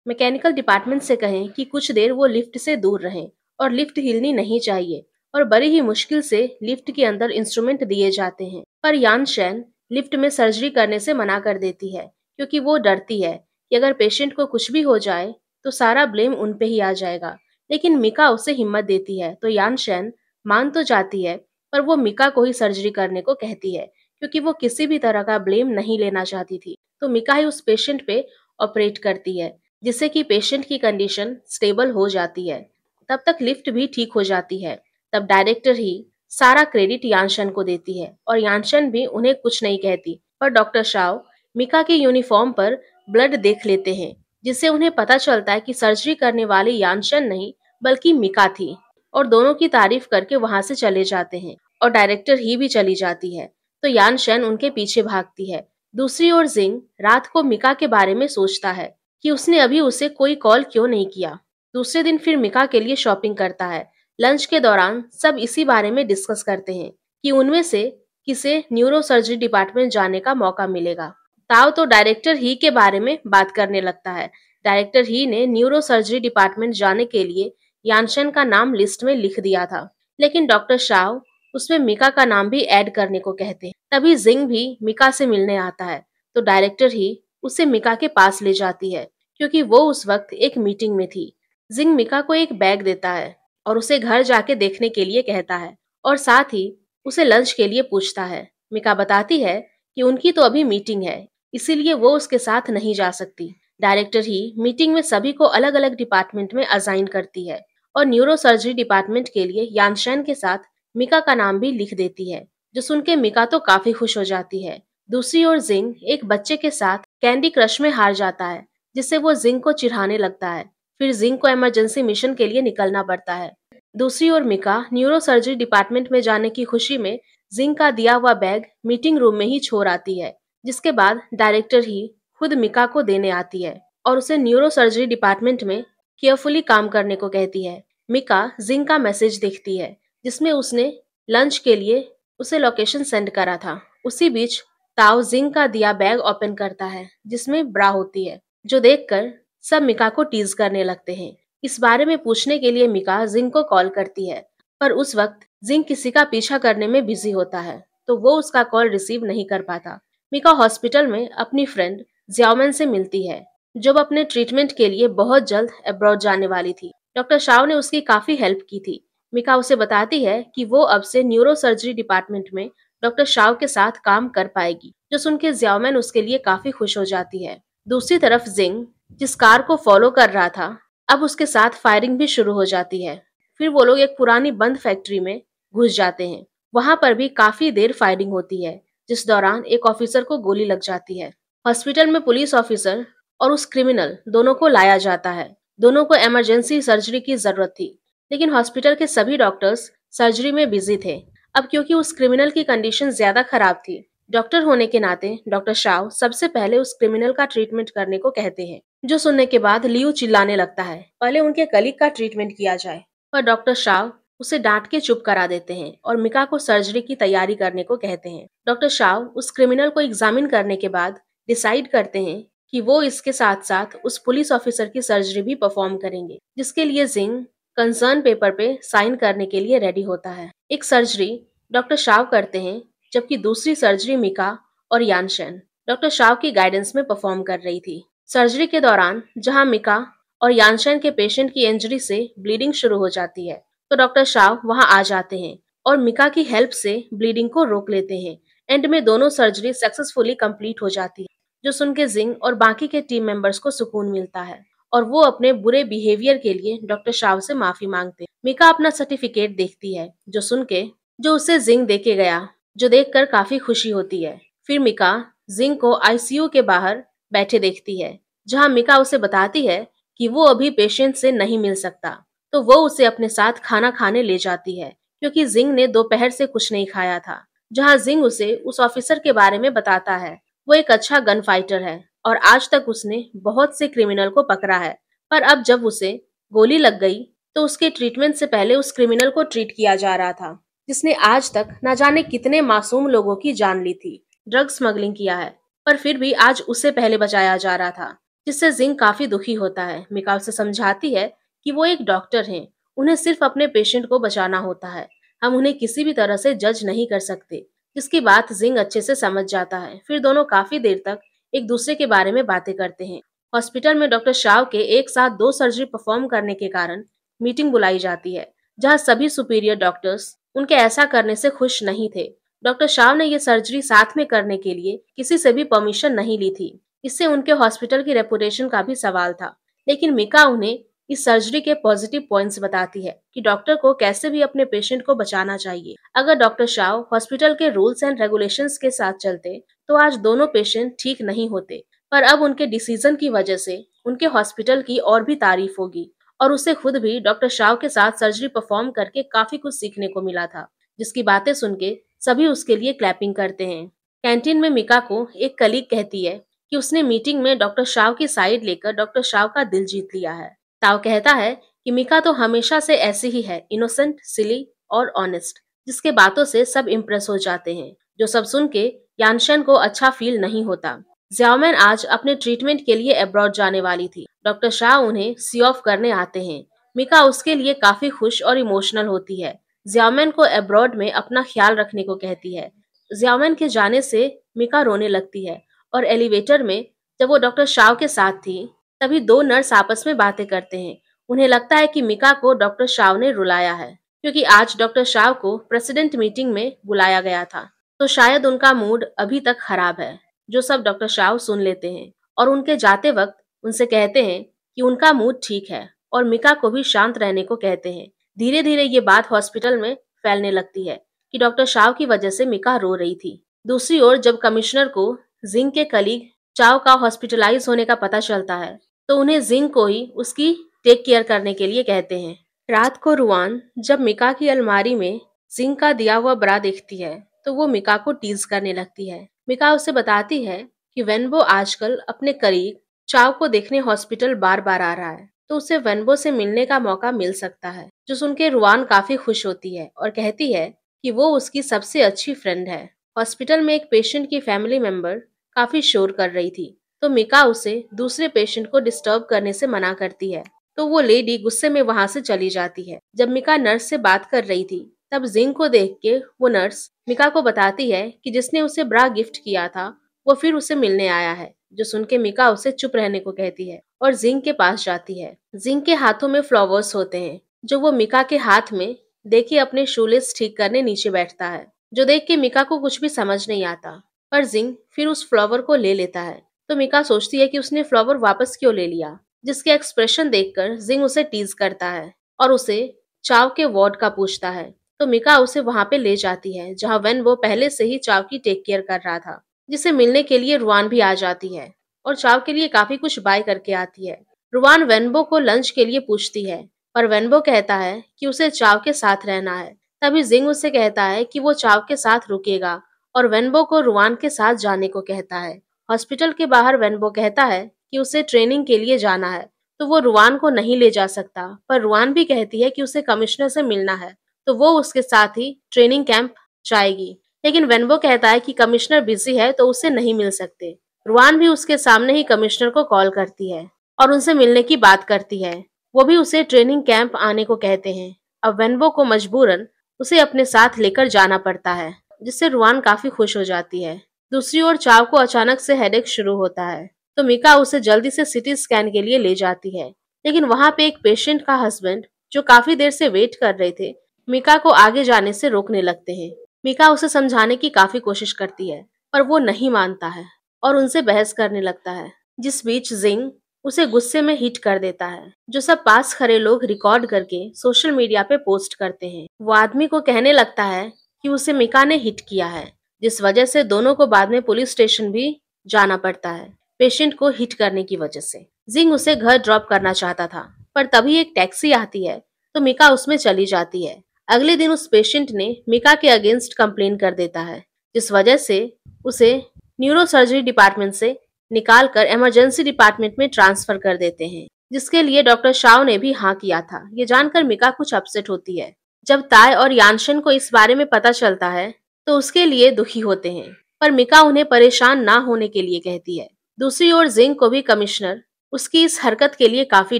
मैकेनिकल डिपार्टमेंट से कहें कि कुछ देर वो लिफ्ट से दूर रहें और लिफ्ट हिलनी नहीं चाहिए। और बड़ी ही मुश्किल से लिफ्ट के अंदर इंस्ट्रूमेंट दिए जाते हैं, पर यान शेन लिफ्ट में सर्जरी करने से मना कर देती है क्योंकि वो डरती है कि अगर पेशेंट को कुछ भी हो जाए तो सारा ब्लेम उन पे ही आ जाएगा। लेकिन मिका उसे हिम्मत देती है तो यान शेन मान तो जाती है, पर वो मिका को ही सर्जरी करने को कहती है क्योंकि वो किसी भी तरह का ब्लेम नहीं लेना चाहती थी। तो मिका ही उस पेशेंट पे ऑपरेट करती है जिससे कि पेशेंट की कंडीशन स्टेबल हो जाती है। तब तक लिफ्ट भी ठीक हो जाती है। तब डायरेक्टर ही सारा क्रेडिट यानशन को देती है और यानशन भी उन्हें कुछ नहीं कहती। पर डॉक्टर शाव मिका के यूनिफॉर्म पर ब्लड देख लेते हैं जिससे उन्हें पता चलता है कि सर्जरी करने वाली यानशन नहीं बल्कि मिका थी, और दोनों की तारीफ करके वहां से चले जाते हैं और डायरेक्टर ही भी चली जाती है। तो यानशन उनके पीछे भागती है। दूसरी ओर जिंग रात को मिका के बारे में सोचता है कि उसने अभी उसे कोई कॉल क्यों नहीं किया। दूसरे दिन फिर मिका के लिए शॉपिंग करता है। लंच के दौरान सब इसी बारे में डिस्कस करते हैं कि उनमें से किसे न्यूरो सर्जरी डिपार्टमेंट जाने का मौका मिलेगा। ताओ तो डायरेक्टर ही के बारे में बात करने लगता है। डायरेक्टर ही ने न्यूरो सर्जरी डिपार्टमेंट जाने के लिए यानशन का नाम लिस्ट में लिख दिया था, लेकिन डॉक्टर शाव उसमें मिका का नाम भी ऐड करने को कहते हैं। तभी जिंग भी मिका से मिलने आता है तो डायरेक्टर ही उसे मिका के पास ले जाती है क्योंकि वो उस वक्त एक मीटिंग में थी। जिंग मिका को एक बैग देता है और उसे घर जाके देखने के लिए कहता है और साथ ही उसे लंच के लिए पूछता है। मिका बताती है कि उनकी तो अभी मीटिंग है, इसीलिए वो उसके साथ नहीं जा सकती। डायरेक्टर ही मीटिंग में सभी को अलग अलग डिपार्टमेंट में असाइन करती है और न्यूरो सर्जरी डिपार्टमेंट के लिए यानशन के साथ मिका का नाम भी लिख देती है, जो सुन के मिका तो काफी खुश हो जाती है। दूसरी ओर जिंग एक बच्चे के साथ कैंडी क्रश में हार जाता है जिससे वो जिंग को चिढ़ाने लगता है। फिर जिंग को इमरजेंसी मिशन के लिए निकलना पड़ता है। दूसरी ओर मिका न्यूरो सर्जरी डिपार्टमेंट में जाने की खुशी में जिंग का दिया हुआ बैग मीटिंग रूम में ही छोड़ आती है, जिसके बाद डायरेक्टर ही खुद मिका को देने आती है और उसे न्यूरो सर्जरी डिपार्टमेंट में केयरफुली काम करने को कहती है। मिका जिंग का मैसेज देखती है जिसमें उसने लंच के लिए उसे लोकेशन सेंड करा था। उसी बीच ताओ जिंग का दिया बैग ओपन करता है जिसमें ब्रा होती है, जो देखकर सब मिका को टीज करने लगते हैं। इस बारे में पूछने के लिए मिका जिंग को कॉल करती है, पर उस वक्त जिंग किसी का पीछा करने में बिजी होता है तो वो उसका कॉल रिसीव नहीं कर पाता। मिका हॉस्पिटल में अपनी फ्रेंड जियाओमैन से मिलती है जो अपने ट्रीटमेंट के लिए बहुत जल्द अब्रॉड जाने वाली थी। डॉक्टर शाव ने उसकी काफी हेल्प की थी। मिका उसे बताती है कि वो अब से न्यूरो सर्जरी डिपार्टमेंट में डॉक्टर शाव के साथ काम कर पाएगी, जो सुनकर जियाओमैन उसके लिए काफी खुश हो जाती है। दूसरी तरफ जिंग जिस कार को फॉलो कर रहा था अब उसके साथ फायरिंग भी शुरू हो जाती है। फिर वो लोग एक पुरानी बंद फैक्ट्री में घुस जाते हैं। वहां पर भी काफी देर फायरिंग होती है जिस दौरान एक ऑफिसर को गोली लग जाती है। हॉस्पिटल में पुलिस ऑफिसर और उस क्रिमिनल दोनों को लाया जाता है। दोनों को इमरजेंसी सर्जरी की जरूरत थी, लेकिन हॉस्पिटल के सभी डॉक्टर्स सर्जरी में बिजी थे। अब क्योंकि उस क्रिमिनल की कंडीशन ज्यादा खराब थी, डॉक्टर होने के नाते डॉक्टर शाव सबसे पहले उस क्रिमिनल का ट्रीटमेंट करने को कहते हैं, जो सुनने के बाद लियू चिल्लाने लगता है पहले उनके कलीग का ट्रीटमेंट किया जाए। पर डॉक्टर शाव उसे डांट के चुप करा देते हैं और मिका को सर्जरी की तैयारी करने को कहते हैं। डॉक्टर शाव उस क्रिमिनल को एग्जामिन करने के बाद डिसाइड करते हैं कि वो इसके साथ साथ उस पुलिस ऑफिसर की सर्जरी भी परफॉर्म करेंगे, जिसके लिए जिंग कंसर्न पेपर पे साइन करने के लिए रेडी होता है। एक सर्जरी डॉक्टर शाव करते हैं जबकि दूसरी सर्जरी मिका और यानशन डॉक्टर शाव की गाइडेंस में परफॉर्म कर रही थी। सर्जरी के दौरान जहां मिका और यानशन के पेशेंट की इंजरी से ब्लीडिंग शुरू हो जाती है तो डॉक्टर शाव वहां आ जाते हैं और मिका की हेल्प से ब्लीडिंग को रोक लेते हैं। एंड में दोनों सर्जरी सक्सेसफुली कंप्लीट हो जाती है, जो सुन के जिंग और बाकी के टीम मेंबर्स को सुकून मिलता है और वो अपने बुरे बिहेवियर के लिए डॉक्टर शाव से माफी मांगते हैं। मिका अपना सर्टिफिकेट देखती है जो उसे जिंग देके गया, जो देखकर काफी खुशी होती है। फिर मिका जिंग को आईसीयू के बाहर बैठे देखती है जहां मिका उसे बताती है कि वो अभी पेशेंट से नहीं मिल सकता, तो वो उसे अपने साथ खाना खाने ले जाती है क्योंकि जिंग ने दोपहर से कुछ नहीं खाया था। जहां जिंग उसे उस ऑफिसर के बारे में बताता है। वो एक अच्छा गन फाइटर है और आज तक उसने बहुत से क्रिमिनल को पकड़ा है। पर अब जब उसे गोली लग गई तो उसके ट्रीटमेंट से पहले उस क्रिमिनल को ट्रीट किया जा रहा था जिसने आज तक न जाने कितने मासूम लोगों की जान ली थी, ड्रग स्मगलिंग किया है। पर फिर भी आज उसे पहले बचाया जा रहा था, जिससे जिंग काफी दुखी होता है। मिका उसे समझाती है कि वो एक डॉक्टर हैं, उन्हें सिर्फ अपने पेशेंट को बचाना होता है, हम उन्हें किसी भी तरह से जज नहीं कर सकते। जिसकी बात जिंग अच्छे से समझ जाता है। फिर दोनों काफी देर तक एक दूसरे के बारे में बातें करते हैं। हॉस्पिटल में डॉक्टर शाव के एक साथ 2 सर्जरी परफॉर्म करने के कारण मीटिंग बुलाई जाती है, जहां सभी सुपीरियर डॉक्टर्स उनके ऐसा करने से खुश नहीं थे। डॉक्टर शाव ने ये सर्जरी साथ में करने के लिए किसी से भी परमिशन नहीं ली थी। इससे उनके हॉस्पिटल की रेपुटेशन का भी सवाल था। लेकिन मिका उन्हें इस सर्जरी के पॉजिटिव पॉइंट्स बताती है कि डॉक्टर को कैसे भी अपने पेशेंट को बचाना चाहिए। अगर डॉक्टर शाव हॉस्पिटल के रूल्स एंड रेगुलेशंस के साथ चलते तो आज दोनों पेशेंट ठीक नहीं होते। पर अब उनके डिसीजन की वजह से उनके हॉस्पिटल की और भी तारीफ होगी। और उसे खुद भी डॉक्टर शाव के साथ सर्जरी परफॉर्म करके काफी कुछ सीखने को मिला था, जिसकी बातें सुन के सभी उसके लिए क्लैपिंग करते हैं। कैंटीन में मिका को एक कलीग कहती है कि उसने मीटिंग में डॉक्टर शाव की साइड लेकर डॉक्टर शाव का दिल जीत लिया है। ताओ कहता है कि मिका तो हमेशा से ऐसी ही है, इनोसेंट, सिली और ऑनेस्ट, जिसके बातों से सब इम्प्रेस हो जाते हैं। जो सब सुन के यानशन को अच्छा फील नहीं होता। ज्याओमैन आज अपने ट्रीटमेंट के लिए अब्रॉड जाने वाली थी। डॉक्टर शाह उन्हें सी ऑफ करने आते हैं। मिका उसके लिए काफी खुश और इमोशनल होती है। ज्याओमैन को अब्रॉड में अपना ख्याल रखने को कहती है। ज्याओमैन के जाने से मिका रोने लगती है और एलिवेटर में जब वो डॉक्टर शाह के साथ थी तभी 2 नर्स आपस में बातें करते हैं। उन्हें लगता है कि मिका को डॉक्टर शाह ने रुलाया है, क्योंकि आज डॉक्टर शाह को प्रेसिडेंट मीटिंग में बुलाया गया था, तो शायद उनका मूड अभी तक खराब है। जो सब डॉक्टर शाह सुन लेते हैं और उनके जाते वक्त उनसे कहते हैं कि उनका मूड ठीक है और मिका को भी शांत रहने को कहते हैं। धीरे धीरे ये बात हॉस्पिटल में फैलने लगती है कि डॉक्टर शाह की वजह से मिका रो रही थी। दूसरी ओर जब कमिश्नर को जिंग के कलीग चाव का हॉस्पिटलाइज होने का पता चलता है तो उन्हें जिंग को ही उसकी टेक केयर करने के लिए कहते हैं। रात को रुआन जब मिका की अलमारी में जिंग का दिया हुआ ब्रा देखती है तो वो मिका को टीज करने लगती है। मिका उसे बताती है कि वेनबो आजकल अपने करीब चाव को देखने हॉस्पिटल बार बार आ रहा है, तो उसे वेनबो से मिलने का मौका मिल सकता है। जो सुनकर रुआन काफी खुश होती है और कहती है कि वो उसकी सबसे अच्छी फ्रेंड है। हॉस्पिटल में एक पेशेंट की फैमिली मेंबर काफी शोर कर रही थी, तो मिका उसे दूसरे पेशेंट को डिस्टर्ब करने से मना करती है, तो वो लेडी गुस्से में वहां से चली जाती है। जब मिका नर्स से बात कर रही थी तब जिंग को देख के वो नर्स मिका को बताती है कि जिसने उसे ब्रा गिफ्ट किया था वो फिर उसे मिलने आया है। जो सुन के मिका उसे चुप रहने को कहती है और जिंग के पास जाती है। जिंग के हाथों में फ्लावर्स होते हैं जो वो मिका के हाथ में देखे अपने शूलेस ठीक करने नीचे बैठता है, जो देख के मिका को कुछ भी समझ नहीं आता। पर जिंग फिर उस फ्लावर को ले लेता है, तो मिका सोचती है कि उसने फ्लावर वापस क्यों ले लिया। जिसके एक्सप्रेशन देखकर जिंग उसे टीज करता है और उसे चाव के वार्ड का पूछता है, तो मिका उसे वहां पे ले जाती है जहां वेनबो पहले से ही चाव की टेक केयर कर रहा था। जिसे मिलने के लिए रुआन भी आ जाती है और चाव के लिए काफी कुछ बाय करके आती है। रुआन वेनबो को लंच के लिए पूछती है, पर वेनबो कहता है कि उसे चाव के साथ रहना है। तभी जिंग उसे कहता है कि वो चाव के साथ रुकेगा और वेनबो को रुआन के साथ जाने को कहता है। हॉस्पिटल के बाहर वेनबो कहता है कि उसे ट्रेनिंग के लिए जाना है, तो वो रुआन को नहीं ले जा सकता। पर रुआन भी कहती है कि उसे कमिश्नर से मिलना है, तो वो उसके साथ ही ट्रेनिंग कैंप जाएगी। लेकिन वेनबो कहता है कि कमिश्नर बिजी है तो उसे नहीं मिल सकते। रुआन भी उसके सामने ही कमिश्नर को कॉल करती है और उनसे मिलने की बात करती है। वो भी उसे ट्रेनिंग कैंप आने को कहते हैं। अब वेनबो को मजबूरन उसे अपने साथ लेकर जाना पड़ता है, जिससे रुआन काफी खुश हो जाती है। दूसरी ओर चाव को अचानक से हेडेक शुरू होता है, तो मिका उसे जल्दी से सिटी स्कैन के लिए ले जाती है। लेकिन वहां पे एक पेशेंट का हस्बैंड जो काफी देर से वेट कर रहे थे मिका को आगे जाने से रोकने लगते हैं। मिका उसे समझाने की काफी कोशिश करती है पर वो नहीं मानता है और उनसे बहस करने लगता है। जिस बीच जिंग उसे गुस्से में हिट कर देता है, जो सब पास खड़े लोग रिकॉर्ड करके सोशल मीडिया पे पोस्ट करते हैं। वो आदमी को कहने लगता है कि उसे मिका ने हिट किया है, जिस वजह से दोनों को बाद में पुलिस स्टेशन भी जाना पड़ता है पेशेंट को हिट करने की वजह से। जिंग उसे घर ड्रॉप करना चाहता था, पर तभी एक टैक्सी आती है तो मिका उसमें चली जाती है। अगले दिन उस पेशेंट ने मिका के अगेंस्ट कंप्लेन कर देता है, जिस वजह से उसे न्यूरो सर्जरी डिपार्टमेंट से निकालकर इमरजेंसी डिपार्टमेंट में ट्रांसफर कर देते हैं, जिसके लिए डॉक्टर शाओ ने भी हाँ किया था। ये जानकर मिका कुछ अपसेट होती है। जब ताय और यानशन को इस बारे में पता चलता है तो उसके लिए दुखी होते हैं, पर मिका उन्हें परेशान ना होने के लिए कहती है। दूसरी ओर जिंग को भी कमिश्नर उसकी इस हरकत के लिए काफी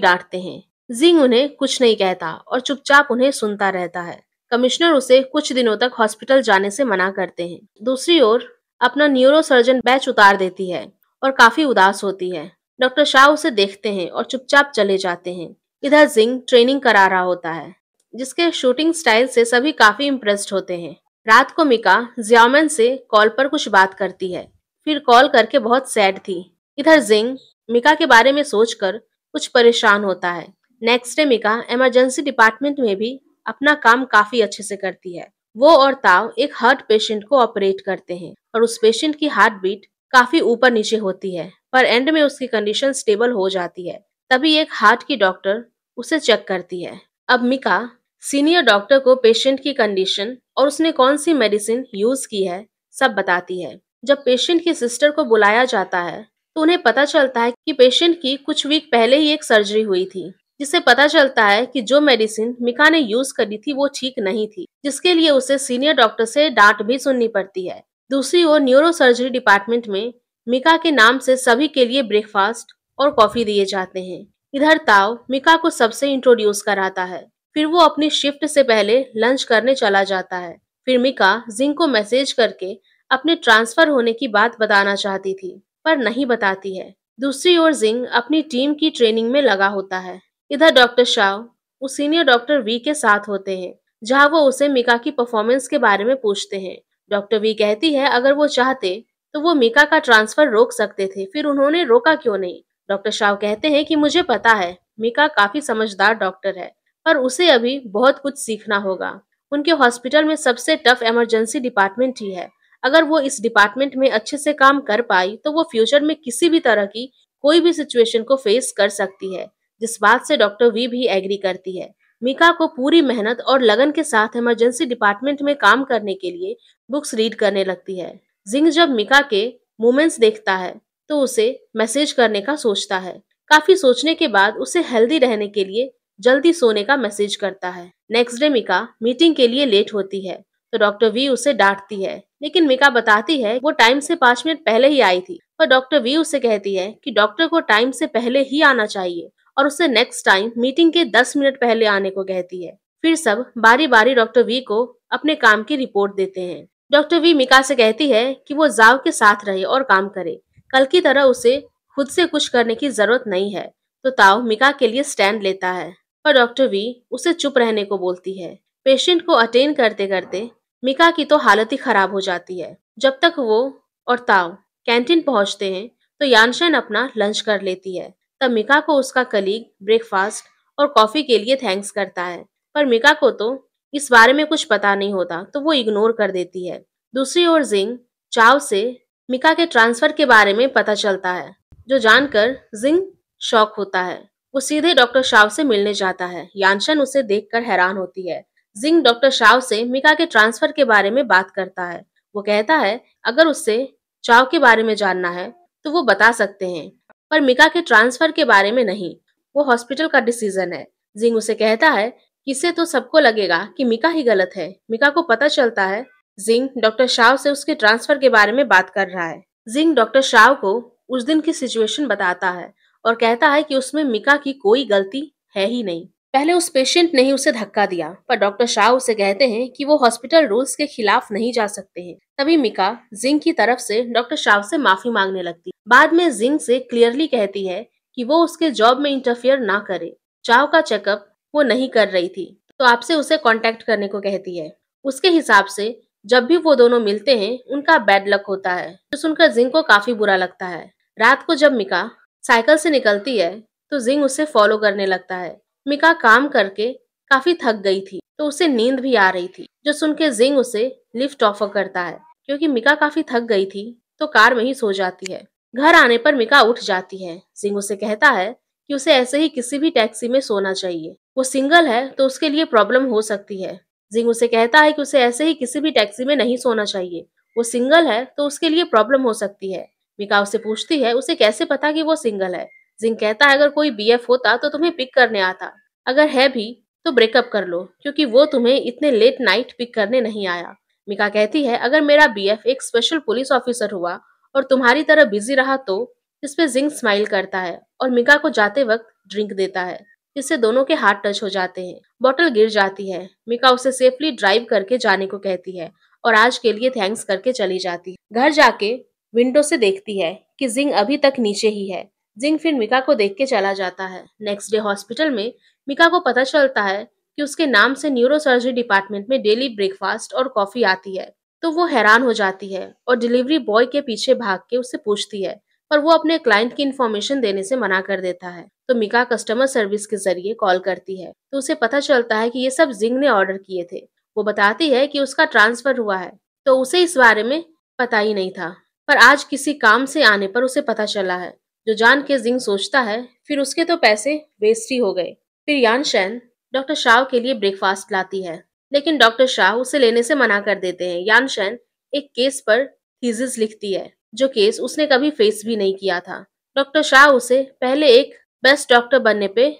डांटते हैं। जिंग उन्हें कुछ नहीं कहता और चुपचाप उन्हें सुनता रहता है। कमिश्नर उसे कुछ दिनों तक हॉस्पिटल जाने से मना करते हैं। दूसरी ओर अपना न्यूरो सर्जन बैच उतार देती है और काफी उदास होती है। डॉक्टर शाह उसे देखते हैं और चुपचाप चले जाते हैं। इधर जिंग ट्रेनिंग करा रहा होता है, जिसके शूटिंग स्टाइल से सभी काफी इम्प्रेस्ड होते हैं। रात को मिका जियामन से कॉल पर कुछ बात करती है, फिर कॉल करके बहुत सैड थी। इधर जिंग मिका के बारे में सोचकर कुछ परेशान होता है। नेक्स्ट डे मिका इमरजेंसी डिपार्टमेंट में भी अपना काम काफी अच्छे से करती है। वो और ताव एक हार्ट पेशेंट को ऑपरेट करते हैं और उस पेशेंट की हार्ट बीट काफी ऊपर नीचे होती है, पर एंड में उसकी कंडीशन स्टेबल हो जाती है। तभी एक हार्ट की डॉक्टर उसे चेक करती है। अब मिका सीनियर डॉक्टर को पेशेंट की कंडीशन और उसने कौन सी मेडिसिन यूज की है सब बताती है। जब पेशेंट की सिस्टर को बुलाया जाता है तो उन्हें पता चलता है कि पेशेंट की कुछ वीक पहले ही एक सर्जरी हुई थी, जिससे पता चलता है कि जो मेडिसिन मिका ने यूज करी थी वो ठीक नहीं थी, जिसके लिए उसे सीनियर डॉक्टर से डांट भी सुननी पड़ती है। दूसरी ओर न्यूरो सर्जरी डिपार्टमेंट में मिका के नाम से सभी के लिए ब्रेकफास्ट और कॉफी दिए जाते हैं। इधर ताओ मिका को सबसे इंट्रोड्यूस कराता है। फिर वो अपनी शिफ्ट से पहले लंच करने चला जाता है। फिर मिका जिंग को मैसेज करके अपने ट्रांसफर होने की बात बताना चाहती थी, पर नहीं बताती है। दूसरी ओर जिंग अपनी टीम की ट्रेनिंग में लगा होता है। इधर डॉक्टर शाओ उस सीनियर डॉक्टर वी के साथ होते हैं, जहां वो उसे मिका की परफॉर्मेंस के बारे में पूछते हैं। डॉक्टर वी कहती है अगर वो चाहते तो वो मिका का ट्रांसफर रोक सकते थे, फिर उन्होंने रोका क्यों नहीं। डॉक्टर शाओ कहते हैं कि मुझे पता है मिका काफी समझदार डॉक्टर है, पर उसे अभी बहुत कुछ सीखना होगा। उनके हॉस्पिटल में सबसे टफ इमरजेंसी डिपार्टमेंट ही है। अगर वो इस डिपार्टमेंट में अच्छे से काम कर पाई तो वो फ्यूचर में किसी भी तरह की कोई भी सिचुएशन को फेस कर सकती है, जिस बात से डॉक्टर वी भी एग्री करती है। मिका को पूरी मेहनत और लगन के साथ इमरजेंसी डिपार्टमेंट में काम करने के लिए बुक्स रीड करने लगती है। जिंग जब मिका के मूवमेंट्स देखता है तो उसे मैसेज करने का सोचता है। काफी सोचने के बाद उसे हेल्दी रहने के लिए जल्दी सोने का मैसेज करता है। नेक्स्ट डे मिका मीटिंग के लिए लेट होती है तो डॉक्टर वी उसे डांटती है, लेकिन मिका बताती है वो टाइम से 5 मिनट पहले ही आई थी। पर डॉक्टर वी उसे कहती है कि डॉक्टर को टाइम से पहले ही आना चाहिए और उसे नेक्स्ट टाइम मीटिंग के 10 मिनट पहले आने को कहती है। फिर सब बारी बारी डॉक्टर वी को अपने काम की रिपोर्ट देते हैं। डॉक्टर वी मिका से कहती है कि वो जाव के साथ रहे और काम करे। कल की तरह उसे खुद से कुछ करने की जरूरत नहीं है। तो ताओ मिका के लिए स्टैंड लेता है, पर डॉक्टर वी उसे चुप रहने को बोलती है। पेशेंट को अटेंड करते करते मिका की तो हालत ही खराब हो जाती है। जब तक वो और ताओ कैंटीन पहुंचते हैं तो यानशन अपना लंच कर लेती है। तब मिका को उसका कलीग ब्रेकफास्ट और कॉफी के लिए थैंक्स करता है, पर मिका को तो इस बारे में कुछ पता नहीं होता तो वो इग्नोर कर देती है। दूसरी ओर जिंग चाव से मिका के ट्रांसफर के बारे में पता चलता है, जो जानकर जिंग शॉक होता है। वो सीधे डॉक्टर शाव से मिलने जाता है। यानशन उसे देखकर हैरान होती है। जिंग डॉक्टर शाव से मिका के ट्रांसफर के बारे में बात करता है। वो कहता है अगर उससे चाव के बारे में जानना है तो वो बता सकते हैं, पर मिका के ट्रांसफर के बारे में नहीं। वो हॉस्पिटल का डिसीजन है। जिंग उसे कहता है कि इससे तो सबको लगेगा कि मिका ही गलत है। मिका को पता चलता है जिंग डॉक्टर शाव से उसके ट्रांसफर के बारे में बात कर रहा है। जिंग डॉक्टर शाव को उस दिन की सिचुएशन बताता है और कहता है कि उसमें मिका की कोई गलती है ही नहीं। पहले उस पेशेंट ने ही उसे धक्का दिया, पर डॉक्टर शाह उसे कहते हैं कि वो हॉस्पिटल रूल्स के खिलाफ नहीं जा सकते हैं। तभी मिका जिंग की तरफ से डॉक्टर शाह से माफी मांगने लगती। बाद में जिंग से क्लियरली कहती है कि वो उसके जॉब में इंटरफियर ना करे। चाव का चेकअप वो नहीं कर रही थी तो आपसे उसे कांटेक्ट करने को कहती है। उसके हिसाब से जब भी वो दोनों मिलते हैं उनका बैड लक होता है, जो सुनकर जिंग को काफी बुरा लगता है। रात को जब मिका साइकिल से निकलती है तो जिंग उसे फॉलो करने लगता है। मिका काम करके काफी थक गई थी तो उसे नींद भी आ रही थी, जो सुन के जिंग उसे लिफ्ट ऑफर करता है। क्योंकि मिका काफी थक गई थी तो कार में ही सो जाती है। घर आने पर मिका उठ जाती है। जिंग उसे कहता है कि उसे ऐसे ही किसी भी टैक्सी में सोना चाहिए। वो सिंगल है तो उसके लिए प्रॉब्लम हो सकती है। जिंग उसे कहता है कि उसे ऐसे ही किसी भी टैक्सी में नहीं सोना चाहिए। वो सिंगल है तो उसके लिए प्रॉब्लम हो सकती है। मिका उससे पूछती है उसे कैसे पता कि वो सिंगल है। जिंग कहता है अगर कोई बीएफ होता तो तुम्हें पिक करने आता, अगर है भी तो ब्रेकअप कर लो क्योंकि वो तुम्हें इतने लेट नाइट पिक करने नहीं आया। मिका कहती है अगर मेरा बीएफ एक स्पेशल पुलिस ऑफिसर हुआ और तुम्हारी तरह बिजी रहा तो। इस पे जिंग स्माइल करता है और मिका को जाते वक्त ड्रिंक देता है, जिससे दोनों के हाथ टच हो जाते हैं। बॉटल गिर जाती है। मिका उसे सेफली ड्राइव करके जाने को कहती है और आज के लिए थैंक्स करके चली जाती है। घर जाके विंडो से देखती है कि जिंग अभी तक नीचे ही है। जिंग फिर मिका को देख के चला जाता है। नेक्स्ट डे हॉस्पिटल में मिका को पता चलता है कि उसके नाम से न्यूरो सर्जरी डिपार्टमेंट में डेली ब्रेकफास्ट और कॉफी आती है। तो वो हैरान हो जाती है और डिलीवरी बॉय के पीछे भाग के उससे पूछती है, पर वो अपने क्लाइंट की इन्फॉर्मेशन देने से मना कर देता है। तो मिका कस्टमर सर्विस के जरिए कॉल करती है तो उसे पता चलता है कि ये सब जिंग ने ऑर्डर किए थे। वो बताती है कि उसका ट्रांसफर हुआ है तो उसे इस बारे में पता ही नहीं था, पर आज किसी काम से आने पर उसे पता चला है, जो जान के जिंग सोचता है फिर उसके तो पैसे वेस्ट ही हो गए। फिर यान शेन डॉक्टर शाह के लिए ब्रेकफास्ट लाती है, लेकिन डॉक्टर शाह उसे लेने से मना कर देते हैं। यान शेन एक केस पर थीसिस लिखती है, जो केस उसने कभी फेस भी नहीं किया था। डॉक्टर शाह उसे पहले एक बेस्ट डॉक्टर बनने पे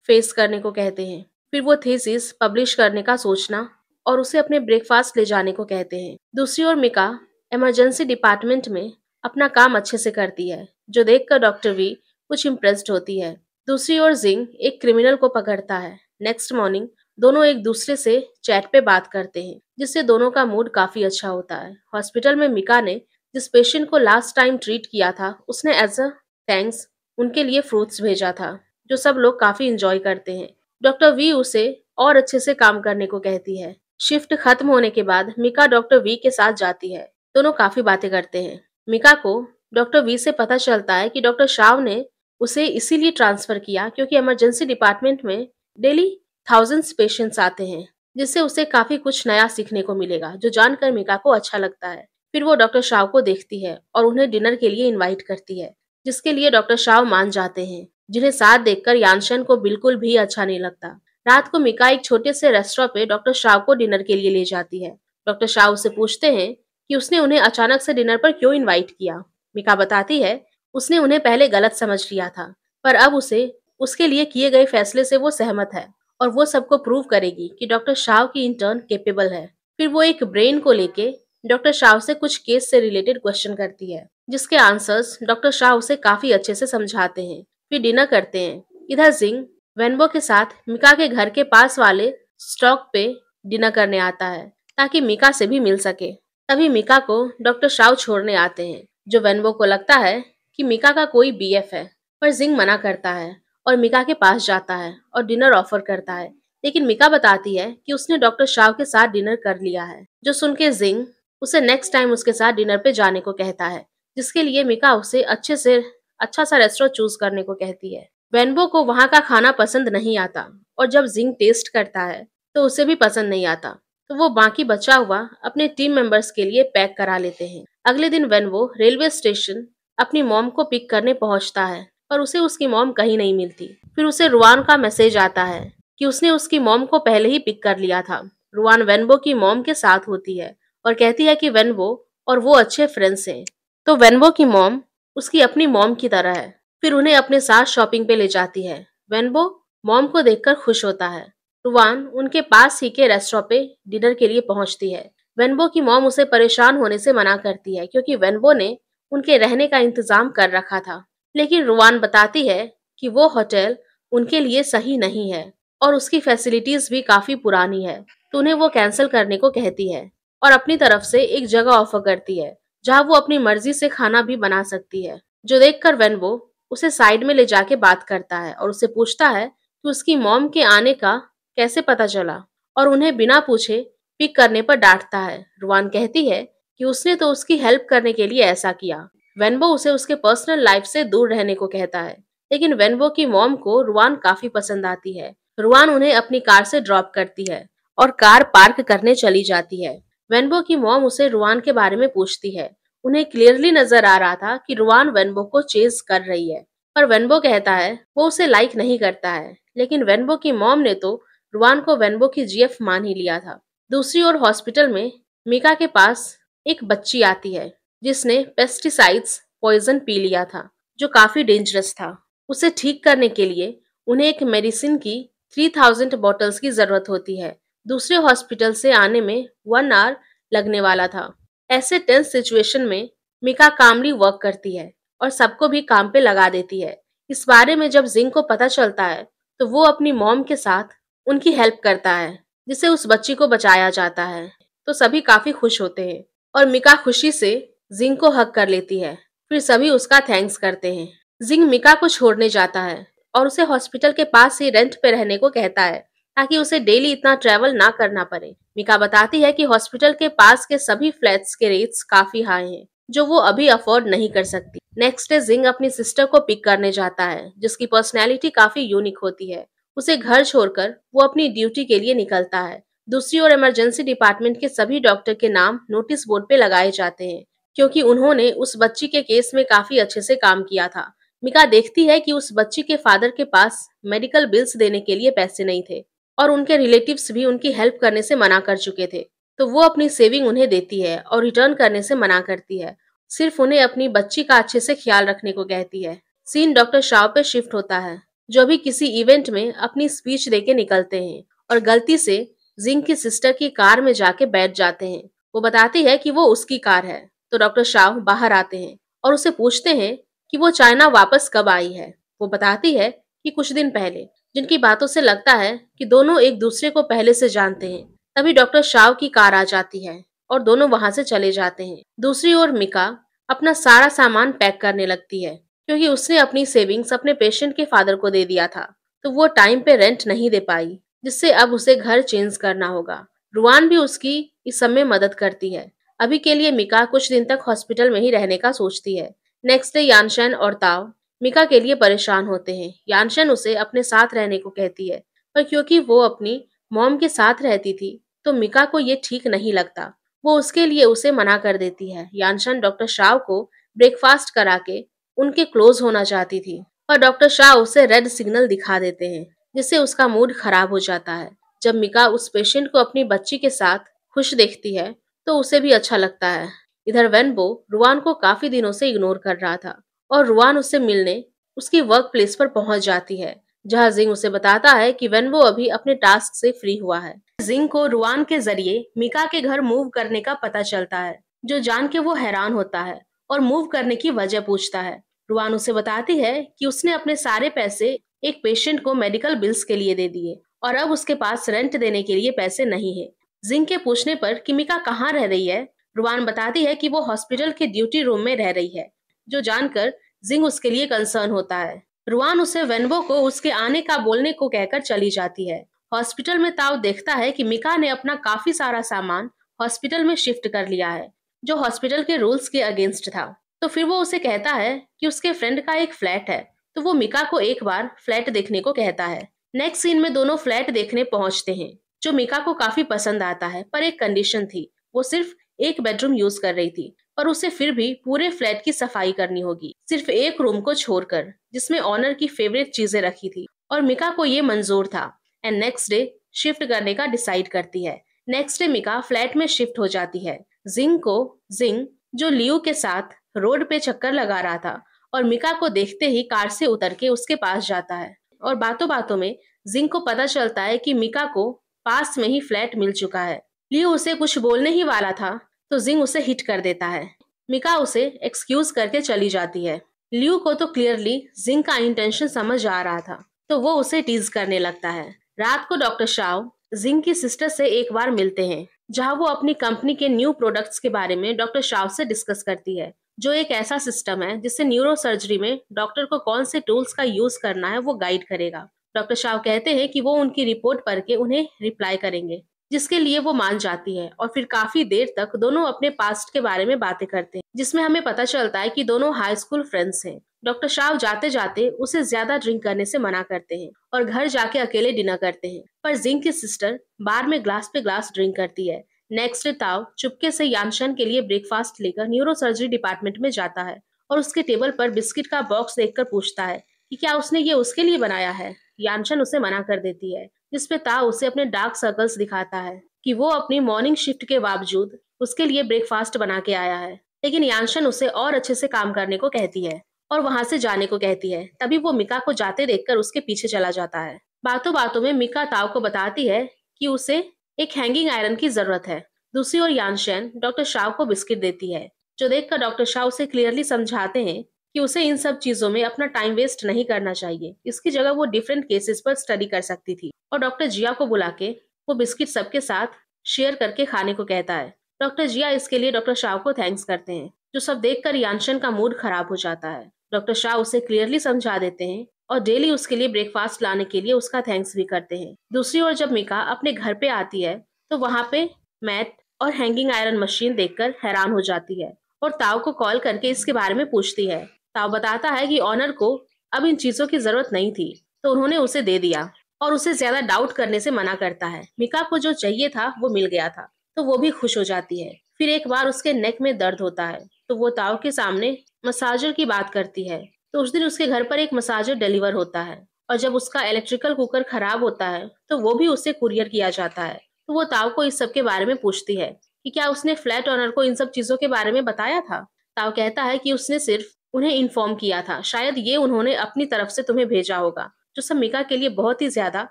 फेस करने को कहते हैं, फिर वो थीसिस पब्लिश करने का सोचना और उसे अपने ब्रेकफास्ट ले जाने को कहते हैं। दूसरी ओर मिका इमरजेंसी डिपार्टमेंट में अपना काम अच्छे से करती है, जो देखकर डॉक्टर वी कुछ इम्प्रेस्ड होती है। दूसरी ओर जिंग एक क्रिमिनल को पकड़ता है। नेक्स्ट मॉर्निंग दोनों एक दूसरे से चैट पे बात करते हैं, जिससे दोनों का मूड काफी अच्छा होता है। हॉस्पिटल में मिका ने जिस पेशेंट को लास्ट टाइम ट्रीट किया था उसने एज अ थैंक्स उनके लिए फ्रूट्स भेजा था, जो सब लोग काफी इंजॉय करते हैं। डॉक्टर वी उसे और अच्छे से काम करने को कहती है। शिफ्ट खत्म होने के बाद मिका डॉक्टर वी के साथ जाती है। दोनों काफी बातें करते हैं। मिका को डॉक्टर वी से पता चलता है कि डॉक्टर शाव ने उसे इसीलिए ट्रांसफर किया क्योंकि इमरजेंसी डिपार्टमेंट में डेली थाउजेंड्स पेशेंट्स आते हैं, जिससे उसे काफी कुछ नया सीखने को मिलेगा, जो जानकर मिका को अच्छा लगता है। फिर वो डॉक्टर शाव को देखती है और उन्हें डिनर के लिए इनवाइट करती है, जिसके लिए डॉक्टर शाव मान जाते हैं, जिन्हें साथ देखकर यानशन को बिल्कुल भी अच्छा नहीं लगता। रात को मिका एक छोटे से रेस्टोरेंट पे डॉक्टर शाव को डिनर के लिए ले जाती है। डॉक्टर शाव उससे पूछते हैं कि उसने उन्हें अचानक से डिनर पर क्यों इनवाइट किया। मिका बताती है उसने उन्हें पहले गलत समझ लिया था, पर अब उसे उसके लिए किए गए फैसले से वो सहमत है और वो सबको प्रूव करेगी कि डॉक्टर शाव की इंटर्न केपेबल है। फिर वो एक ब्रेन को लेके डॉक्टर शाव से कुछ केस से रिलेटेड क्वेश्चन करती है, जिसके आंसर्स डॉक्टर शाह उसे काफी अच्छे से समझाते हैं। फिर डिनर करते हैं। इधर जिंग वेनबो के साथ मिका के घर के पास वाले स्टॉक पे डिनर करने आता है ताकि मिका से भी मिल सके। तभी मिका को डॉक्टर शाव छोड़ने आते हैं, जो वेनबो को लगता है कि मिका का कोई बीएफ है, पर जिंग मना करता है और मिका के पास जाता है और डिनर ऑफर करता है। लेकिन मिका बताती है कि उसने डॉक्टर शाव के साथ डिनर कर लिया है, जो सुन के जिंग उसे नेक्स्ट टाइम उसके साथ डिनर पे जाने को कहता है, जिसके लिए मिका उसे अच्छा सा रेस्टोरेंट चूज करने को कहती है। वेनबो को वहाँ का खाना पसंद नहीं आता और जब जिंग टेस्ट करता है तो उसे भी पसंद नहीं आता, तो वो बाकी बचा हुआ अपने टीम मेंबर्स के लिए पैक करा लेते हैं। अगले दिन वेनबो रेलवे स्टेशन अपनी मॉम को पिक करने पहुंचता है, पर उसे उसकी मॉम कहीं नहीं मिलती। फिर उसे रुआन का मैसेज आता है कि उसने उसकी मॉम को पहले ही पिक कर लिया था। रुआन वेनबो की मॉम के साथ होती है और कहती है कि वेनबो और वो अच्छे फ्रेंड्स हैं, तो वेनबो की मॉम उसकी अपनी मॉम की तरह है। फिर उन्हें अपने साथ शॉपिंग पे ले जाती है। वेनबो मॉम को देखकर खुश होता है। रुआन उनके पास ही के रेस्टोरेंट पे डिनर के लिए पहुंचती है। वेनबो की मॉम उसे परेशान होने से मना करती है क्योंकि वेनबो ने उनके रहने का इंतजाम कर रखा था, लेकिन रुआन बताती है कि वो होटल उनके लिए सही नहीं है और उसकी फैसिलिटीज भी काफी पुरानी है, तो उन्हें वो कैंसिल करने को कहती है और अपनी तरफ से एक जगह ऑफर करती है जहाँ वो अपनी मर्जी से खाना भी बना सकती है, जो देखकर वेनबो उसे साइड में ले जाके बात करता है और उससे पूछता है कि उसकी मॉम के आने का कैसे पता चला और उन्हें बिना पूछे पिक करने पर डांटता है। रुआन कहती है कि उसने तो उसकी हेल्प करने के लिए ऐसा किया। वेनबो उसे उसके पर्सनल लाइफ से दूर रहने को कहता है, लेकिन वेनबो की मॉम को रुआन काफी पसंद आती है। रुआन उन्हें अपनी कार से ड्रॉप करती है और कार पार्क करने चली जाती है। वेनबो की मॉम उसे रुआन के बारे में पूछती है। उन्हें क्लियरली नजर आ रहा था कि रुआन वेनबो को चेज कर रही है, पर वेनबो कहता है वो उसे लाइक नहीं करता है, लेकिन वेनबो की मॉम ने तो रुआन को वेनबो की जीएफ मान ही लिया था। दूसरी ओर हॉस्पिटल में मिका के पास एक बच्ची आती है जिसने पेस्टिसाइड्स पॉइजन पी लिया था, जो काफी डेंजरस था। उसे ठीक करने के लिए उन्हें एक मेडिसिन की 3000 बॉटल्स की जरूरत होती है। दूसरे हॉस्पिटल से आने में 1 आवर लगने वाला था। ऐसे टेंस सिचुएशन में मिका कामली वर्क करती है और सबको भी काम पे लगा देती है। इस बारे में जब जिंग को पता चलता है तो वो अपनी मॉम के साथ उनकी हेल्प करता है, जिससे उस बच्ची को बचाया जाता है। तो सभी काफी खुश होते हैं और मिका खुशी से जिंग को हक कर लेती है। फिर सभी उसका थैंक्स करते हैं। जिंग मिका को छोड़ने जाता है और उसे हॉस्पिटल के पास ही रेंट पे रहने को कहता है, ताकि उसे डेली इतना ट्रैवल ना करना पड़े। मिका बताती है कि हॉस्पिटल के पास के सभी फ्लैट्स के रेट्स काफी हाई हैं, जो वो अभी अफोर्ड नहीं कर सकती। नेक्स्ट डे जिंग अपनी सिस्टर को पिक करने जाता है, जिसकी पर्सनैलिटी काफी यूनिक होती है। उसे घर छोड़कर वो अपनी ड्यूटी के लिए निकलता है। दूसरी ओर इमरजेंसी डिपार्टमेंट के सभी डॉक्टर के नाम नोटिस बोर्ड पे लगाए जाते हैं, क्योंकि उन्होंने उस बच्ची के केस में काफी अच्छे से काम किया था। मिका देखती है कि उस बच्ची के फादर के पास मेडिकल बिल्स देने के लिए पैसे नहीं थे और उनके रिलेटिव्स भी उनकी हेल्प करने से मना कर चुके थे। तो वो अपनी सेविंग उन्हें देती है और रिटर्न करने से मना करती है। सिर्फ उन्हें अपनी बच्ची का अच्छे से ख्याल रखने को कहती है। सीन डॉक्टर शाव पे शिफ्ट होता है, जो अभी किसी इवेंट में अपनी स्पीच देके निकलते हैं और गलती से जिंग की सिस्टर की कार में जाके बैठ जाते हैं। वो बताती है कि वो उसकी कार है। तो डॉक्टर शाव बाहर आते हैं और उसे पूछते हैं कि वो चाइना वापस कब आई है। वो बताती है कि कुछ दिन पहले, जिनकी बातों से लगता है कि दोनों एक दूसरे को पहले से जानते हैं। तभी डॉक्टर शाव की कार आ जाती है और दोनों वहां से चले जाते हैं। दूसरी ओर मिका अपना सारा सामान पैक करने लगती है, क्योंकि उसने अपनी सेविंग्स अपने पेशेंट के फादर को दे दिया था। तो वो टाइम पे रेंट नहीं दे पाई, जिससे अब उसे घर चेंज करना होगा। रुआन भी उसकी इस समय मदद करती है। अभी के लिए मिका कुछ दिन तक हॉस्पिटल में ही रहने का सोचती है। नेक्स्ट डे यानशन और ताओ मिका के लिए परेशान होते हैं। यानशन उसे अपने साथ रहने को कहती है, पर क्योंकि वो अपनी मॉम के साथ रहती थी तो मिका को ये ठीक नहीं लगता। वो उसके लिए उसे मना कर देती है। यानशन डॉक्टर शाव को ब्रेकफास्ट करा के उनके क्लोज होना चाहती थी, पर डॉक्टर शाह उसे रेड सिग्नल दिखा देते हैं, जिससे उसका मूड खराब हो जाता है। जब मिका उस पेशेंट को अपनी बच्ची के साथ खुश देखती है तो उसे भी अच्छा लगता है। इधर वेनबो रुआन को काफी दिनों से इग्नोर कर रहा था और रुआन उससे मिलने उसकी वर्क प्लेस पर पहुंच जाती है, जहां जिंग उसे बताता है कि वेनबो अभी अपने टास्क से फ्री हुआ है। जिंग को रुआन के जरिए मिका के घर मूव करने का पता चलता है, जो जान के वो हैरान होता है और मूव करने की वजह पूछता है। रुआन उसे बताती है कि उसने अपने सारे पैसे एक पेशेंट को मेडिकल बिल्स के लिए दे दिए और अब उसके पास रेंट देने के लिए पैसे नहीं है। जिंग के पूछने पर कि मिका कहाँ रह रही है, रुआन बताती है कि वो हॉस्पिटल के ड्यूटी रूम में रह रही है, जो जानकर जिंग उसके लिए कंसर्न होता है। रुआन उसे वेनबो को उसके आने का बोलने को कहकर चली जाती है। हॉस्पिटल में ताओ देखता है कि मिका ने अपना काफी सारा सामान हॉस्पिटल में शिफ्ट कर लिया है, जो हॉस्पिटल के रूल्स के अगेंस्ट था। तो फिर वो उसे कहता है कि उसके फ्रेंड का एक फ्लैट है, तो वो मिका को एक बार फ्लैट देखने को कहता है। नेक्स्ट सीन में दोनों फ्लैट देखने पहुंचते हैं, जो मिका को काफी पसंद आता है, पर एक कंडीशन थी। वो सिर्फ एक बेडरूम यूज कर रही थी, पर उसे फिर भी पूरे फ्लैट की सफाई करनी होगी, सिर्फ एक रूम को छोड़कर, जिसमें ऑनर की फेवरेट चीजें रखी थी। और मिका को ये मंजूर था एंड नेक्स्ट डे शिफ्ट करने का डिसाइड करती है। नेक्स्ट डे मिका फ्लैट में शिफ्ट हो जाती है। जिंग जो लियो के साथ रोड पे चक्कर लगा रहा था और मिका को देखते ही कार से उतर के उसके पास जाता है और बातों बातों में जिंग को पता चलता है कि मिका को पास में ही फ्लैट मिल चुका है। लियो उसे कुछ बोलने ही वाला था तो जिंग उसे हिट कर देता है। मिका उसे एक्सक्यूज करके चली जाती है। लियो को तो क्लियरली जिंग का इंटेंशन समझ आ रहा था, तो वो उसे टीज करने लगता है। रात को डॉक्टर शाव जिंग की सिस्टर से एक बार मिलते हैं, जहां वो अपनी कंपनी के न्यू प्रोडक्ट्स के बारे में डॉक्टर शाव से डिस्कस करती है, जो एक ऐसा सिस्टम है जिससे न्यूरो सर्जरी में डॉक्टर को कौन से टूल्स का यूज करना है वो गाइड करेगा। डॉक्टर शाव कहते हैं कि वो उनकी रिपोर्ट पढ़ के उन्हें रिप्लाई करेंगे, जिसके लिए वो मान जाती है और फिर काफी देर तक दोनों अपने पास्ट के बारे में बातें करते हैं, जिसमें हमें पता चलता है कि दोनों हाई स्कूल फ्रेंड्स हैं। डॉक्टर शाव जाते जाते उसे ज्यादा ड्रिंक करने से मना करते हैं और घर जाके अकेले डिनर करते हैं, पर जिंग की सिस्टर बार में ग्लास पे ग्लास ड्रिंक करती है। नेक्स्ट डे ताओ चुपके से यानशन के लिए ब्रेकफास्ट लेकर न्यूरो सर्जरी डिपार्टमेंट में जाता है और उसके टेबल पर बिस्किट का बॉक्स देखकर पूछता है कि क्या उसने ये उसके लिए बनाया है। यानशन उसे मना कर देती है, जिसपे ताओ उसे अपने डार्क सर्कल्स दिखाता है कि वो अपनी मॉर्निंग शिफ्ट के बावजूद उसके लिए ब्रेकफास्ट बना के आया है। लेकिन यानशन उसे और अच्छे से काम करने को कहती है और वहां से जाने को कहती है। तभी वो मिका को जाते देखकर उसके पीछे चला जाता है। बातों बातों में मिका ताओ को बताती है कि उसे एक हैंगिंग आयरन की जरूरत है। दूसरी ओर यानशन डॉक्टर शाओ को बिस्किट देती है, जो देखकर डॉक्टर शाओ उसे क्लियरली समझाते हैं कि उसे इन सब चीजों में अपना टाइम वेस्ट नहीं करना चाहिए। इसकी जगह वो डिफरेंट केसेस पर स्टडी कर सकती थी। और डॉक्टर जिया को बुला के वो बिस्किट सबके साथ शेयर करके खाने को कहता है। डॉक्टर जिया इसके लिए डॉक्टर शाओ को थैंक्स करते हैं, जो सब देखकर यानशन का मूड खराब हो जाता है। डॉक्टर शाह उसे क्लियरली समझा देते हैं और डेली उसके लिए ब्रेकफास्ट लाने के लिए उसका थैंक्स भी करते हैं। दूसरी ओर जब मिका अपने घर पे आती है तो वहां पे मैट और हैंगिंग आयरन मशीन देखकर हैरान हो जाती है और ताओ को कॉल करके इसके बारे में पूछती है। ताओ बताता है कि ऑनर को अब इन चीजों की जरूरत नहीं थी, तो उन्होंने उसे दे दिया और उसे ज्यादा डाउट करने से मना करता है। मिका को जो चाहिए था वो मिल गया था, तो वो भी खुश हो जाती है। फिर एक बार उसके नेक में दर्द होता है, तो वो ताओ के सामने मसाजर की बात करती है। तो उस दिन उसके घर पर एक मसाजर डिलीवर होता है और जब उसका इलेक्ट्रिकल कुकर खराब होता है तो वो भी उससे कुरियर किया जाता है। तो वो ताओ को इस सब के बारे में पूछती है कि क्या उसने फ्लैट ओनर को इन सब चीजों के बारे में बताया था। ताओ कहता है कि उसने सिर्फ उन्हें इन्फॉर्म किया था, शायद ये उन्होंने अपनी तरफ से तुम्हें भेजा होगा, जो सब मिका के लिए बहुत ही ज्यादा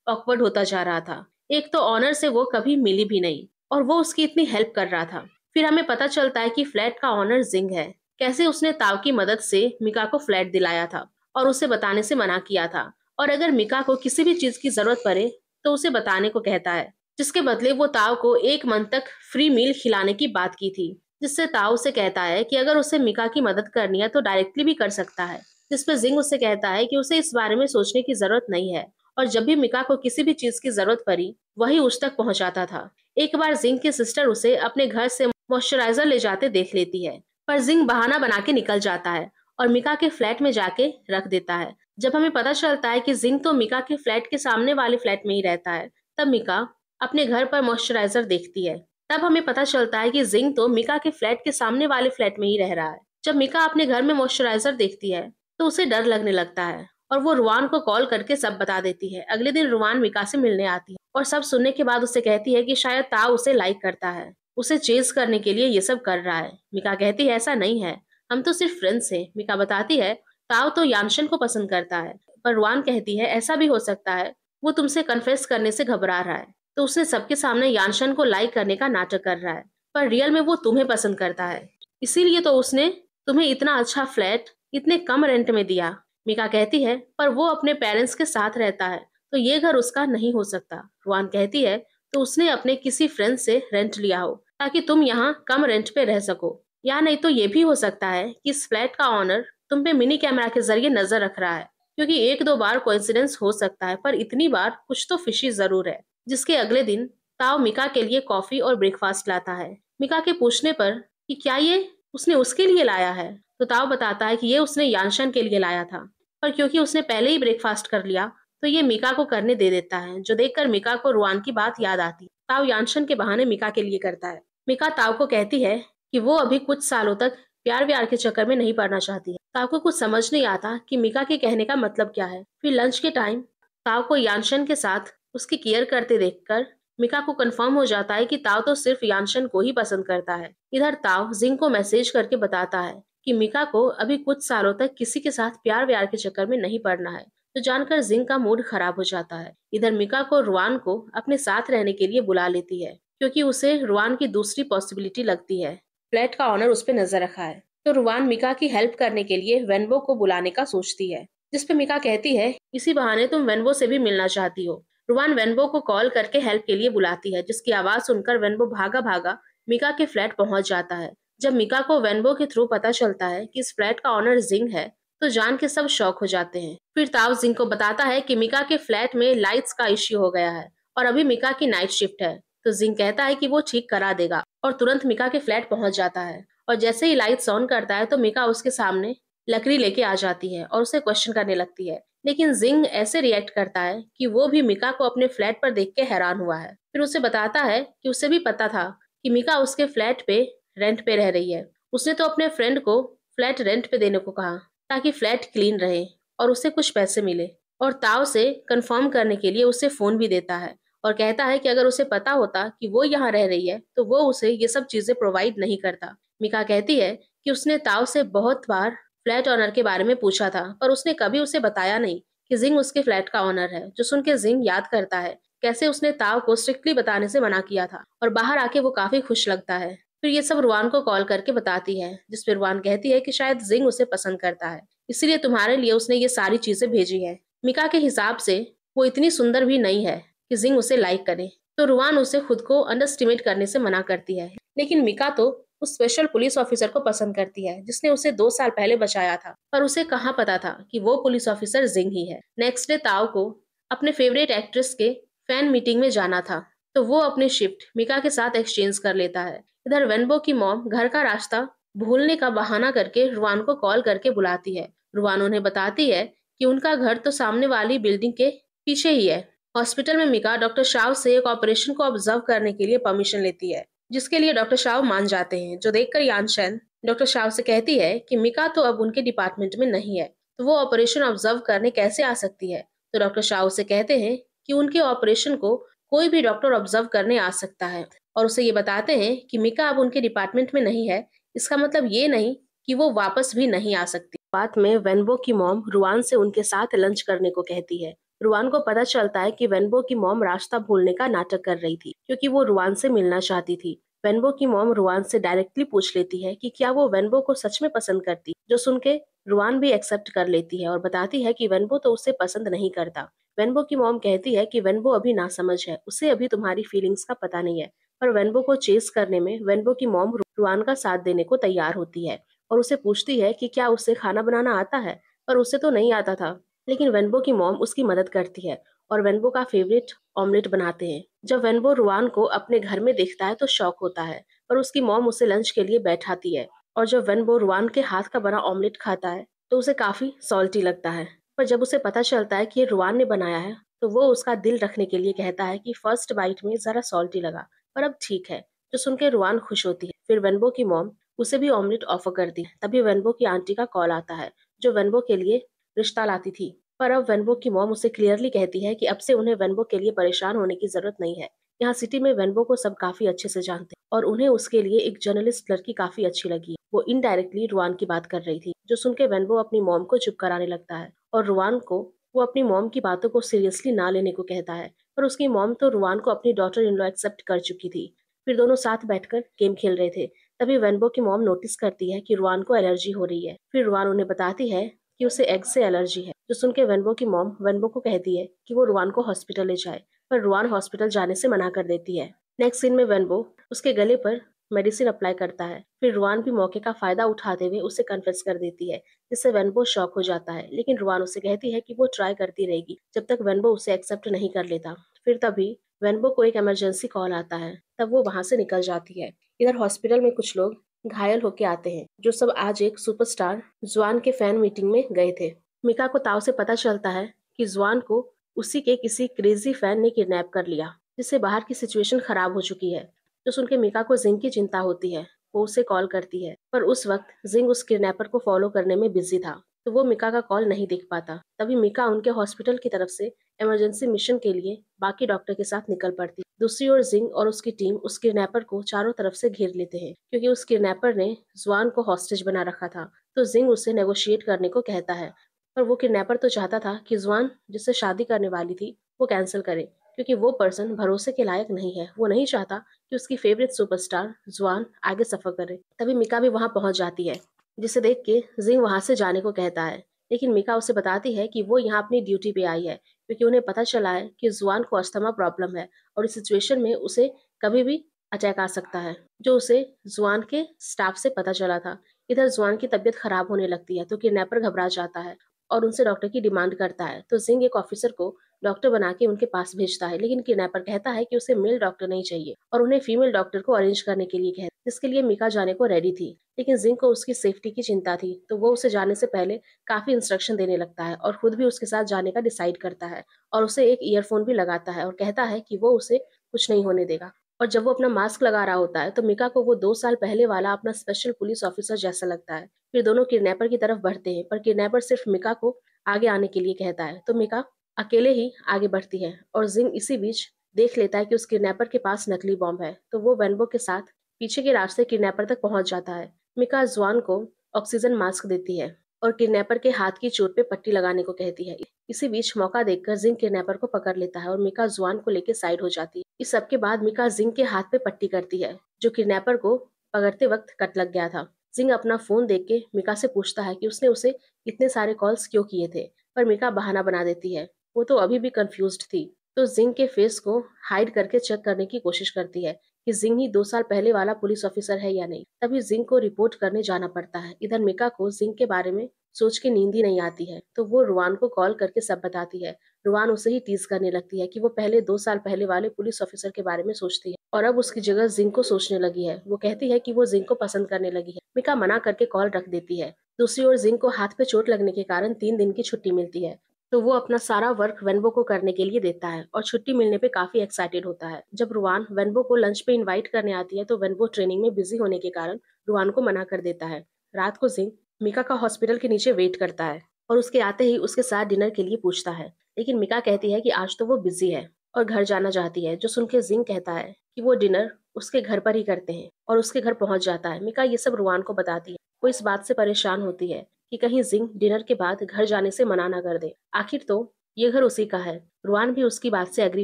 ऑकवर्ड होता जा रहा था। एक तो ऑनर से वो कभी मिली भी नहीं और वो उसकी इतनी हेल्प कर रहा था। फिर हमें पता चलता है कि फ्लैट का ऑनर जिंग है। कैसे उसने ताव की मदद से मिका को फ्लैट दिलाया था और उसे बताने से मना किया था, और अगर मिका को किसी भी चीज की जरूरत पड़े तो उसे बताने को कहता है, जिसके बदले वो ताव को एक मंथ तक फ्री मील खिलाने की बात की थी। जिससे ताव से कहता है कि अगर उसे मिका की मदद करनी है तो डायरेक्टली भी कर सकता है। जिसपे जिंग उससे कहता है कि उसे इस बारे में सोचने की जरूरत नहीं है, और जब भी मिका को किसी भी चीज की जरूरत पड़ी वही उस तक पहुंचाता था। एक बार जिंग की सिस्टर उसे अपने घर से मॉइस्चराइजर ले जाते देख लेती है, पर जिंग बहाना बना के निकल जाता है और मिका के फ्लैट में जाके रख देता है। जब हमें पता चलता है कि जिंग तो मिका के फ्लैट के सामने वाले फ्लैट में ही रहता है, तब मिका अपने घर पर मॉइस्चराइजर देखती है। तब हमें पता चलता है कि जिंग तो मिका के फ्लैट के सामने वाले फ्लैट में ही रह रहा है। जब मिका अपने घर में मॉइस्चराइजर देखती है तो उसे डर लगने लगता है और वो रुआन को कॉल करके सब बता देती है। अगले दिन रुआन मिका से मिलने आती है और सब सुनने के बाद उसे कहती है कि शायद ताओ उसे लाइक करता है, उसे चेज करने के लिए ये सब कर रहा है। मिका कहती है ऐसा नहीं है, हम तो सिर्फ फ्रेंड्स हैं। मिका बताती है ताओ तो यानशन को पसंद करता है, पर रुआन कहती है ऐसा भी हो सकता है वो तुमसे कन्फेस करने से घबरा रहा है, तो उसने सबके सामने यानशन को लाइक करने का नाटक कर रहा है, पर रियल में वो तुम्हें पसंद करता है, इसीलिए तो उसने तुम्हें इतना अच्छा फ्लैट इतने कम रेंट में दिया। मिका कहती है पर वो अपने पेरेंट्स के साथ रहता है, तो ये घर उसका नहीं हो सकता। रुआन कहती है तो उसने अपने किसी फ्रेंड से रेंट लिया हो ताकि तुम यहाँ कम रेंट पे रह सको, या नहीं तो ये भी हो सकता है कि इस फ्लैट का ऑनर तुम पे मिनी कैमरा के जरिए नजर रख रहा है, क्योंकि एक दो बार कोइंसिडेंस हो सकता है पर इतनी बार कुछ तो फिशी जरूर है। जिसके अगले दिन ताओ मिका के लिए कॉफी और ब्रेकफास्ट लाता है। मिका के पूछने पर कि क्या ये उसने उसके लिए लाया है, तो ताओ बताता है कि ये उसने यानशन के लिए लाया था, पर क्योंकि उसने पहले ही ब्रेकफास्ट कर लिया तो ये मिका को करने दे देता है, जो देखकर मिका को रुआन की बात याद आती है। ताओ यानशन के बहाने मिका के लिए करता है। मिका ताओ को कहती है कि वो अभी कुछ सालों तक प्यार व्यार के चक्कर में नहीं पड़ना चाहती है। ताओ को कुछ समझ नहीं आता कि मिका के कहने का मतलब क्या है। फिर लंच के टाइम ताओ को यानशन के साथ उसकी केयर करते देखकर मिका को कंफर्म हो जाता है कि ताओ तो सिर्फ यानशन को ही पसंद करता है। इधर ताओ जिंग को मैसेज करके बताता है कि मिका को अभी कुछ सालों तक किसी के साथ प्यार व्यार के चक्कर में नहीं पड़ना है, तो जानकर जिंग का मूड खराब हो जाता है। इधर मिका को रुआन को अपने साथ रहने के लिए बुला लेती है, क्योंकि उसे रुआन की दूसरी पॉसिबिलिटी लगती है। फ्लैट का ऑनर उस पर नजर रखा है, तो रुआन मिका की हेल्प करने के लिए वेनबो को बुलाने का सोचती है, जिसपे मिका कहती है इसी बहाने तुम वेनबो से भी मिलना चाहती हो। रुआन वेनबो को कॉल करके हेल्प के लिए बुलाती है, जिसकी आवाज सुनकर वेनबो भागा भागा मिका के फ्लैट पहुंच जाता है। जब मिका को वेनबो के थ्रू पता चलता है कि इस फ्लैट का ऑनर जिंग है, तो जान के सब शॉक हो जाते हैं। फिर ताओ जिंग को बताता है कि मिका के फ्लैट में लाइट्स का इश्यू हो गया है और अभी मिका की नाइट शिफ्ट है, तो जिंग कहता है कि वो ठीक करा देगा और तुरंत मिका के फ्लैट पहुंच जाता है। और जैसे ही लाइट्स ऑन करता है तो मिका उसके सामने लकड़ी लेके आ जाती है और उसे क्वेश्चन करने लगती है, लेकिन जिंग ऐसे रिएक्ट करता है कि वो भी मिका को अपने फ्लैट पर देख के हैरान हुआ है। फिर उसे बताता है कि उसे भी पता था कि मिका उसके फ्लैट पे रेंट पे रह रही है। उसने तो अपने फ्रेंड को फ्लैट रेंट पे देने को कहा ताकि फ्लैट क्लीन रहे और उसे कुछ पैसे मिले, और ताओ से कंफर्म करने के लिए उसे फोन भी देता है और कहता है कि अगर उसे पता होता कि वो यहाँ रह रही है तो वो उसे ये सब चीजें प्रोवाइड नहीं करता। मिका कहती है कि उसने ताओ से बहुत बार फ्लैट ऑनर के बारे में पूछा था, पर उसने कभी उसे बताया नहीं कि जिंग उसके फ्लैट का ऑनर है। जो सुन के जिंग याद करता है कैसे उसने ताओ को स्ट्रिक्टली बताने से मना किया था, और बाहर आके वो काफी खुश लगता है। फिर ये सब रुआन को कॉल करके बताती है, जिस पर रुआन कहती है कि शायद जिंग उसे पसंद करता है, इसीलिए तुम्हारे लिए उसने ये सारी चीजें भेजी है। मिका के हिसाब से वो इतनी सुंदर भी नहीं है कि जिंग उसे लाइक करे, तो रुआन उसे खुद को अंडरस्टिमेट करने से मना करती है। लेकिन मिका तो उस स्पेशल पुलिस ऑफिसर को पसंद करती है जिसने उसे 2 साल पहले बचाया था, पर उसे कहाँ पता था कि वो पुलिस ऑफिसर जिंग ही है। नेक्स्ट डे ताओ को अपने फेवरेट एक्ट्रेस के फैन मीटिंग में जाना था, तो वो अपनी शिफ्ट मिका के साथ एक्सचेंज कर लेता है। इधर वेनबो की मॉम घर का रास्ता भूलने का बहाना करके रुआन को कॉल करके बुलाती है। रुआन उन्हें बताती है कि उनका घर तो सामने वाली बिल्डिंग के पीछे ही है। हॉस्पिटल में मिका डॉक्टर शाव से एक ऑपरेशन को ऑब्जर्व करने के लिए परमिशन लेती है, जिसके लिए डॉक्टर शाव मान जाते हैं। जो देखकर यानशेन डॉक्टर शाव से कहती है कि मिका तो अब उनके डिपार्टमेंट में नहीं है, तो वो ऑपरेशन ऑब्जर्व करने कैसे आ सकती है। तो डॉक्टर शाव से कहते हैं कि उनके ऑपरेशन को कोई भी डॉक्टर ऑब्जर्व करने आ सकता है, और उसे ये बताते हैं कि मिका अब उनके डिपार्टमेंट में नहीं है, इसका मतलब ये नहीं कि वो वापस भी नहीं आ सकती। बाद में वेनबो की मॉम रुआन से उनके साथ लंच करने को कहती है। रुआन को पता चलता है कि वेनबो की मॉम रास्ता भूलने का नाटक कर रही थी, क्योंकि वो रुआन से मिलना चाहती थी। वेनबो की मॉम रुआन से डायरेक्टली पूछ लेती है कि क्या वो वेनबो को सच में पसंद करती, जो सुन के रुआन भी एक्सेप्ट कर लेती है और बताती है कि वेनबो तो उसे पसंद नहीं करता। वेनबो की मॉम कहती है कि वेनबो अभी नासमझ है, उसे अभी तुम्हारी फीलिंग्स का पता नहीं है। पर वेनबो को चेस करने में वेनबो की मॉम रुआन का साथ देने को तैयार होती है और उसे पूछती है कि क्या उसे खाना बनाना आता है, पर उसे तो नहीं आता था। लेकिन वेनबो की मॉम उसकी मदद करती है और वेनबो का फेवरेट ऑमलेट बनाते हैं। जब वेनबो रुआन को अपने घर में देखता है तो शॉक होता है, पर उसकी मॉम उसे लंच के लिए बैठाती है। और जब वेनबो रुआन के हाथ का बना ऑमलेट खाता है तो उसे काफी सॉल्टी लगता है। पर जब उसे पता चलता है कि ये रुआन ने बनाया है, तो वो उसका दिल रखने के लिए कहता है कि फर्स्ट बाइट में जरा सॉल्टी लगा, पर अब ठीक है। जो सुन के रुआन खुश होती है। फिर वेनबो की मॉम उसे भी ऑमलेट ऑफर करती है। तभी वेनबो की आंटी का कॉल आता है, जो वेनबो के लिए रिश्ता लाती थी। पर अब वेनबो की मॉम उसे क्लियरली कहती है कि अब से उन्हें वेनबो के लिए परेशान होने की जरूरत नहीं है। यहाँ सिटी में वेनबो को सब काफी अच्छे से जानते हैं और उन्हें उसके लिए एक जर्नलिस्ट लड़की काफी अच्छी लगी। वो इनडायरेक्टली रुआन की बात कर रही थी, जो सुन के वेनबो अपनी मॉम को चुप कराने लगता है और रुआन को वो अपनी मॉम की बातों को सीरियसली ना लेने को कहता है। पर उसकी मॉम तो रुआन को अपनी डॉटर इन लॉ एक्सेप्ट कर चुकी थी। फिर दोनों साथ बैठकर गेम खेल रहे थे। तभी वेनबो की मॉम नोटिस करती है कि रुआन को एलर्जी हो रही है। फिर रुआन उन्हें बताती है कि उसे एग से एलर्जी है। जो सुन के वेनबो की मॉम वेनबो को कहती है कि वो रुआन को हॉस्पिटल ले जाए, पर रुआन हॉस्पिटल जाने से मना कर देती है। नेक्स्ट सीन में वेनबो उसके गले पर मेडिसिन अप्लाई करता है। फिर रुआन भी मौके का फायदा उठाते हुए उसे कन्फेस कर देती है, जिससे वेनबो शॉक हो जाता है। लेकिन रुआन उसे कहती है कि वो ट्राई करती रहेगी जब तक वेनबो उसे एक्सेप्ट नहीं कर लेता। फिर तभी वेनबो को एक इमरजेंसी कॉल आता है, तब वो वहां से निकल जाती है। इधर हॉस्पिटल में कुछ लोग घायल होके आते हैं, जो सब आज एक सुपरस्टार जुआन के फैन मीटिंग में गए थे। मिका को ताओ से पता चलता है कि जुआन को उसी के किसी क्रेजी फैन ने किडनैप कर लिया, जिससे बाहर की सिचुएशन खराब हो चुकी है। जो सुन के मिका को जिंग की चिंता होती है। वो उसे कॉल करती है, पर उस वक्त जिंग उस किडनैपर को फॉलो करने में बिजी था, तो वो मिका का कॉल नहीं देख पाता। तभी मिका उनके हॉस्पिटल की तरफ से इमरजेंसी मिशन के लिए बाकी डॉक्टर के साथ निकल पड़ती। दूसरी ओर जिंग और उसकी टीम उस किडनैपर को चारों तरफ से घेर लेते हैं, क्योंकि उस किडनैपर ने जुआन को हॉस्टेज बना रखा था। तो जिंग उसे नेगोशिएट करने को कहता है, पर वो किडनैपर तो चाहता था कि जुआन जिससे शादी करने वाली थी वो कैंसिल करे, क्योंकि वो पर्सन भरोसे के लायक नहीं है। वो नहीं चाहता कि उसकी फेवरेट सुपरस्टार जुआन आगे सफर करे। तभी मिका भी वहां पहुंच जाती है, जिसे देख के जिंग वहां से जाने को कहता है। लेकिन मिका उसे बताती है कि वो यहाँ अपनी ड्यूटी पे आई है, क्योंकि उन्हें पता चला है कि जुआन को अस्थमा प्रॉब्लम है और इस सिचुएशन में उसे कभी भी अटैक आ सकता है, जो उसे जुआन के स्टाफ से पता चला था। इधर जुआन की तबीयत खराब होने लगती है, तो किडनैपर घबरा जाता है और उनसे डॉक्टर की डिमांड करता है। तो जिंग एक ऑफिसर को डॉक्टर बना के उनके पास भेजता है, लेकिन किडनैपर कहता है कि उसे मेल डॉक्टर नहीं चाहिए और उन्हें फीमेल डॉक्टर को अरेंज करने के लिए कहता, जिसके लिए मिका जाने को रेडी थी। लेकिन जिंग को उसकी सेफ्टी की चिंता थी, तो वो उसे जाने से पहले काफी इंस्ट्रक्शन देने लगता है और खुद भी उसके साथ जाने का डिसाइड करता है और उसे एक ईयरफोन भी लगाता है और कहता है कि वो उसे कुछ नहीं होने देगा। और जब वो अपना मास्क लगा रहा होता है तो मिका को वो 2 साल पहले वाला अपना स्पेशल पुलिस ऑफिसर जैसा लगता है। फिर दोनों किडनैपर की तरफ बढ़ते हैं, पर किडनैपर सिर्फ मिका को आगे आने के लिए कहता है, तो मिका अकेले ही आगे बढ़ती है और जिंग इसी बीच देख लेता है कि उस किडनैपर के पास नकली बॉम्ब है। तो वो वेनबो के साथ पीछे के रास्ते किडनैपर तक पहुंच जाता है। मिका जुआन को ऑक्सीजन मास्क देती है और किडनैपर के हाथ की चोट पे पट्टी लगाने को कहती है। इसी बीच मौका देखकर जिंग किडनैपर को पकड़ लेता है और मिका जुआन को लेकर साइड हो जाती है। इस सब के बाद मिका जिंग के हाथ पे पट्टी करती है, जो किडनैपर को पकड़ते वक्त कट लग गया था। जिंग अपना फोन देख के मिका से पूछता है कि उसने उसे इतने सारे कॉल्स क्यों किए थे, पर मिका बहाना बना देती है। वो तो अभी भी कंफ्यूज्ड थी, तो जिंग के फेस को हाइड करके चेक करने की कोशिश करती है कि जिंग ही 2 साल पहले वाला पुलिस ऑफिसर है या नहीं। तभी जिंग को रिपोर्ट करने जाना पड़ता है। इधर मिका को जिंग के बारे में सोच के नींद ही नहीं आती है, तो वो रुआन को कॉल करके सब बताती है। रुआन उसे ही टीज करने लगती है कि वो पहले 2 साल पहले वाले पुलिस ऑफिसर के बारे में सोचती है और अब उसकी जगह जिंग को सोचने लगी है। वो कहती है कि वो जिंग को पसंद करने लगी है। मिका मना करके कॉल रख देती है। दूसरी ओर जिंग को हाथ पे चोट लगने के कारण 3 दिन की छुट्टी मिलती है, तो वो अपना सारा वर्क वेनबो को करने के लिए देता है और छुट्टी मिलने पे काफी एक्साइटेड होता है। जब रुआन वेनबो को लंच पे इनवाइट करने आती है, तो वेनबो ट्रेनिंग में बिजी होने के कारण रुआन को मना कर देता है। रात को जिंग मिका का हॉस्पिटल के नीचे वेट करता है और उसके आते ही उसके साथ डिनर के लिए पूछता है, लेकिन मिका कहती है कि आज तो वो बिजी है और घर जाना चाहती है, जो सुन के जिंग कहता है कि वो डिनर उसके घर पर ही करते हैं और उसके घर पहुंच जाता है। मिका ये सब रुआन को बताती है। वो इस बात से परेशान होती है कि कहीं जिंग डिनर के बाद घर जाने से मना ना कर दे। आखिर तो ये घर उसी का है। रुआन भी उसकी बात से एग्री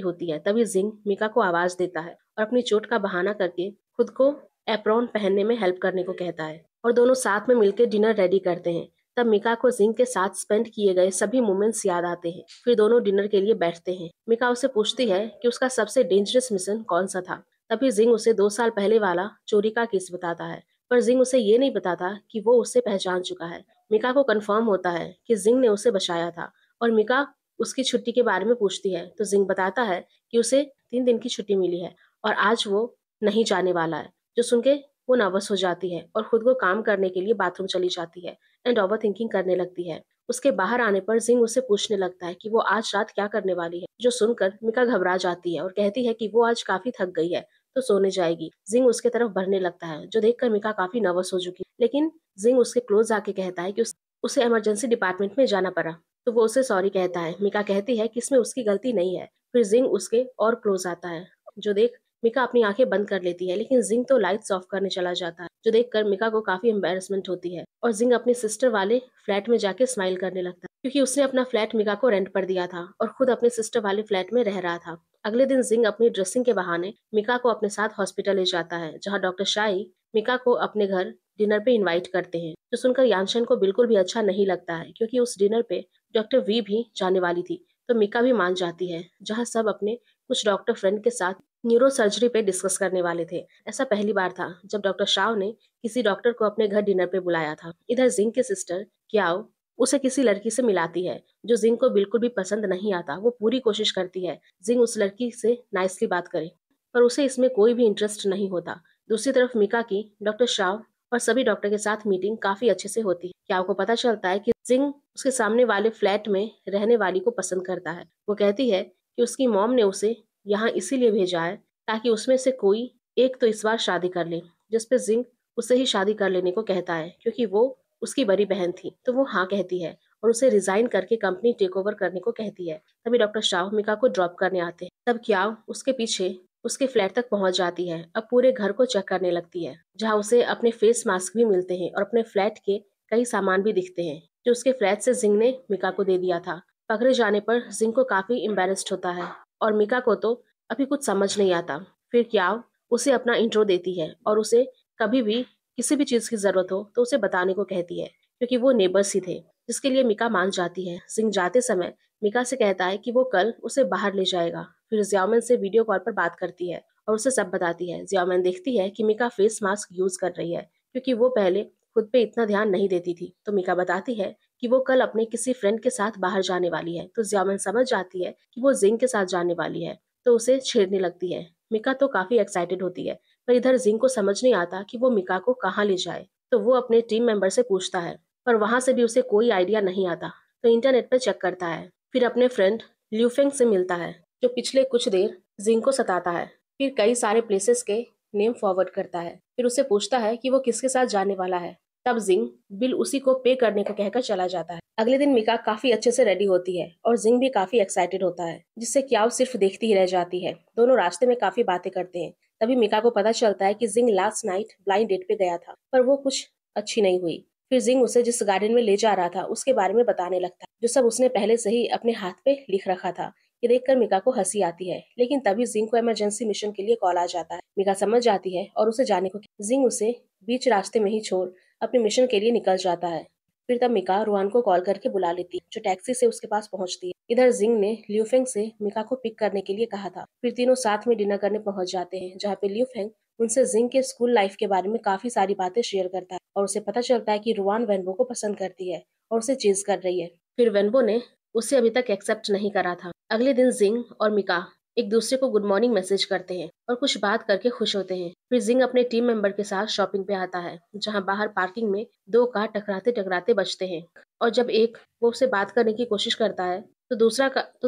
होती है। तभी जिंग मिका को आवाज देता है और अपनी चोट का बहाना करके खुद को एप्रॉन पहनने में हेल्प करने को कहता है और दोनों साथ में मिलकर डिनर रेडी करते हैं। तब मिका को जिंग के साथ स्पेंड किए गए सभी मोमेंट्स याद आते हैं। फिर दोनों डिनर के लिए बैठते हैं। मिका उसे पूछती है कि उसका सबसे डेंजरस मिशन कौन सा था। तभी जिंग उसे 2 साल पहले वाला चोरी का केस बताता है, पर जिंग उसे ये नहीं बताता कि वो उसे पहचान चुका है। मिका को कंफर्म होता है कि जिंग ने उसे बचाया था और मिका उसकी छुट्टी के बारे में पूछती है, तो जिंग बताता है कि उसे 3 दिन की छुट्टी मिली है और आज वो नहीं जाने वाला है। जो सुन के वो नर्वस हो जाती है और खुद को काम करने के लिए बाथरूम चली जाती है एंड ओवर थिंकिंग करने लगती है। उसके बाहर आने पर जिंग उसे पूछने लगता है कि वो आज रात क्या करने वाली है, जो सुनकर मिका घबरा जाती है और कहती है कि वो आज काफी थक गई है तो सोने जाएगी। जिंग उसके तरफ बढ़ने लगता है, जो देखकर मिका काफी नर्वस हो चुकी है, लेकिन जिंग उसके क्लोज आके कहता है कि उसे इमरजेंसी डिपार्टमेंट में जाना पड़ा, तो वो उसे सॉरी कहता है। मिका कहती है कि इसमें उसकी गलती नहीं है। फिर जिंग उसके और क्लोज आता है, जो देख मिका अपनी आंखें बंद कर लेती है, लेकिन जिंग तो लाइट्स ऑफ करने चला जाता है, जो देखकर मिका को काफी एम्बेरसमेंट होती है और जिंग अपनी सिस्टर वाले फ्लैट में जाके स्माइल करने लगता है, क्योंकि उसने अपना फ्लैट मिका को रेंट पर दिया था और खुद अपने सिस्टर वाले फ्लैट में रह रहा था। अगले दिन जिंग अपनी ड्रेसिंग के बहाने मिका को अपने साथ हॉस्पिटल ले जाता है, जहाँ डॉक्टर शाही मिका को अपने घर डिनर पे इनवाइट करते हैं, जो सुनकर यानशन को बिल्कुल भी अच्छा नहीं लगता है, क्योंकि उस डिनर पे डॉक्टर वी भी जाने वाली थी। तो मिका भी मान जाती है, जहाँ सब अपने कुछ डॉक्टर फ्रेंड के साथ न्यूरो सर्जरी पे डिस्कस करने वाले थे। ऐसा पहली बार था जब डॉक्टर शाव ने किसी डॉक्टर को अपने घर डिनर पे बुलाया था। इधर जिंग की सिस्टर क्याओ उसे किसी लड़की से मिलाती है, जो जिंग को बिल्कुल भी पसंद नहीं आता। वो पूरी कोशिश करती है जिंग उस लड़की से नाइसली बात करे, पर उसे इसमें कोई भी इंटरेस्ट नहीं होता। दूसरी तरफ मिका की डॉक्टर शाव और सभी डॉक्टर के साथ मीटिंग काफी अच्छे से होती है। क्याओ को पता चलता है कि जिंग उसके सामने वाले फ्लैट में रहने वाली को पसंद करता है। वो कहती है कि उसकी मॉम ने उसे यहाँ इसीलिए भेजा है ताकि उसमें से कोई एक तो इस बार शादी कर ले, जिसपे जिंग उसे ही शादी कर लेने को कहता है, क्योंकि वो उसकी बड़ी बहन थी। तो वो हाँ कहती है और उसे रिजाइन करके कंपनी टेक ओवर करने को कहती है। तभी डॉक्टर शाह मिका को ड्रॉप करने आते हैं। तब क्याओ उसके पीछे उसके फ्लैट तक पहुंच जाती है। अब पूरे घर को चेक करने लगती है, जहाँ उसे अपने फेस मास्क भी मिलते हैं और अपने फ्लैट के कई सामान भी दिखते हैं, जो उसके फ्लैट से जिंग ने मिका को दे दिया था। पकड़े जाने पर जिंग को काफी एम्बेरस्ड होता है और मिका को तो अभी कुछ समझ नहीं आता। फिर क्याओ उसे अपना इंट्रो देती है और उसे कभी भी किसी भी चीज की जरूरत हो तो उसे बताने को कहती है, क्योंकि वो नेबर्स ही थे, जिसके लिए मिका मान जाती है। जिंग जाते समय मिका से कहता है कि वो कल उसे बाहर ले जाएगा। फिर जियाओमैन से वीडियो कॉल पर बात करती है और उसे सब बताती है। जियाओमैन देखती है कि मिका फेस मास्क यूज कर रही है, क्योंकि वो पहले खुद पे इतना ध्यान नहीं देती थी। तो मिका बताती है कि वो कल अपने किसी फ्रेंड के साथ बाहर जाने वाली है। तो जियाओमैन समझ जाती है कि वो जिंग के साथ जाने वाली है, तो उसे छेड़ने लगती है। मिका तो काफी एक्साइटेड होती है, पर इधर जिंग को समझ नहीं आता कि वो मिका को कहाँ ले जाए। तो वो अपने टीम मेंबर से पूछता है, पर वहां से भी उसे कोई आइडिया नहीं आता। तो इंटरनेट पर चेक करता है, फिर अपने फ्रेंड ल्यूफेंग से मिलता है, जो पिछले कुछ देर जिंग को सताता है। फिर कई सारे प्लेसेस के नेम फॉरवर्ड करता है। फिर उससे पूछता है कि वो किसके साथ जाने वाला है। तब जिंग बिल उसी को पे करने को कहकर चला जाता है। अगले दिन मिका काफी अच्छे से रेडी होती है और जिंग भी काफी एक्साइटेड होता है, जिससे क्याओ सिर्फ देखती ही रह जाती है। दोनों रास्ते में काफी बातें करते हैं, तभी मिका को पता चलता है कि जिंग लास्ट नाइट ब्लाइंड डेट पे गया था, पर वो कुछ अच्छी नहीं हुई। फिर जिंग उसे जिस गार्डन में ले जा रहा था उसके बारे में बताने लगता है, जो सब उसने पहले से ही अपने हाथ पे लिख रखा था। ये देखकर मिका को हंसी आती है, लेकिन तभी जिंग को इमरजेंसी मिशन के लिए कॉल आ जाता है। मिका समझ जाती है और उसे जाने को जिंग उसे बीच रास्ते में ही छोड़ अपने मिशन के लिए निकल जाता है। फिर तब मिका रुआन को कॉल करके बुला लेती है, जो टैक्सी से उसके पास पहुंचती है। इधर जिंग ने ल्यूफेंग से मिका को पिक करने के लिए कहा था। फिर तीनों साथ में डिनर करने पहुंच जाते हैं, जहाँ पे ल्यूफेंग उनसे जिंग के स्कूल लाइफ के बारे में काफी सारी बातें शेयर करता है और उसे पता चलता है कि रुआन वेनबो को पसंद करती है और उसे चेज कर रही है। फिर वेनबो ने उसे अभी तक एक्सेप्ट नहीं करा था। अगले दिन जिंग और मिका एक दूसरे को गुड मॉर्निंग मैसेज करते हैं और कुछ बात करके खुश होते हैं। फिर जिंग अपने टीम मेंबर के साथ शॉपिंग पे आता है, जहां बाहर पार्किंग में दो कार टकराते टकराते बचते हैं। और जब एक वो उससे बात करने की कोशिश करता है तो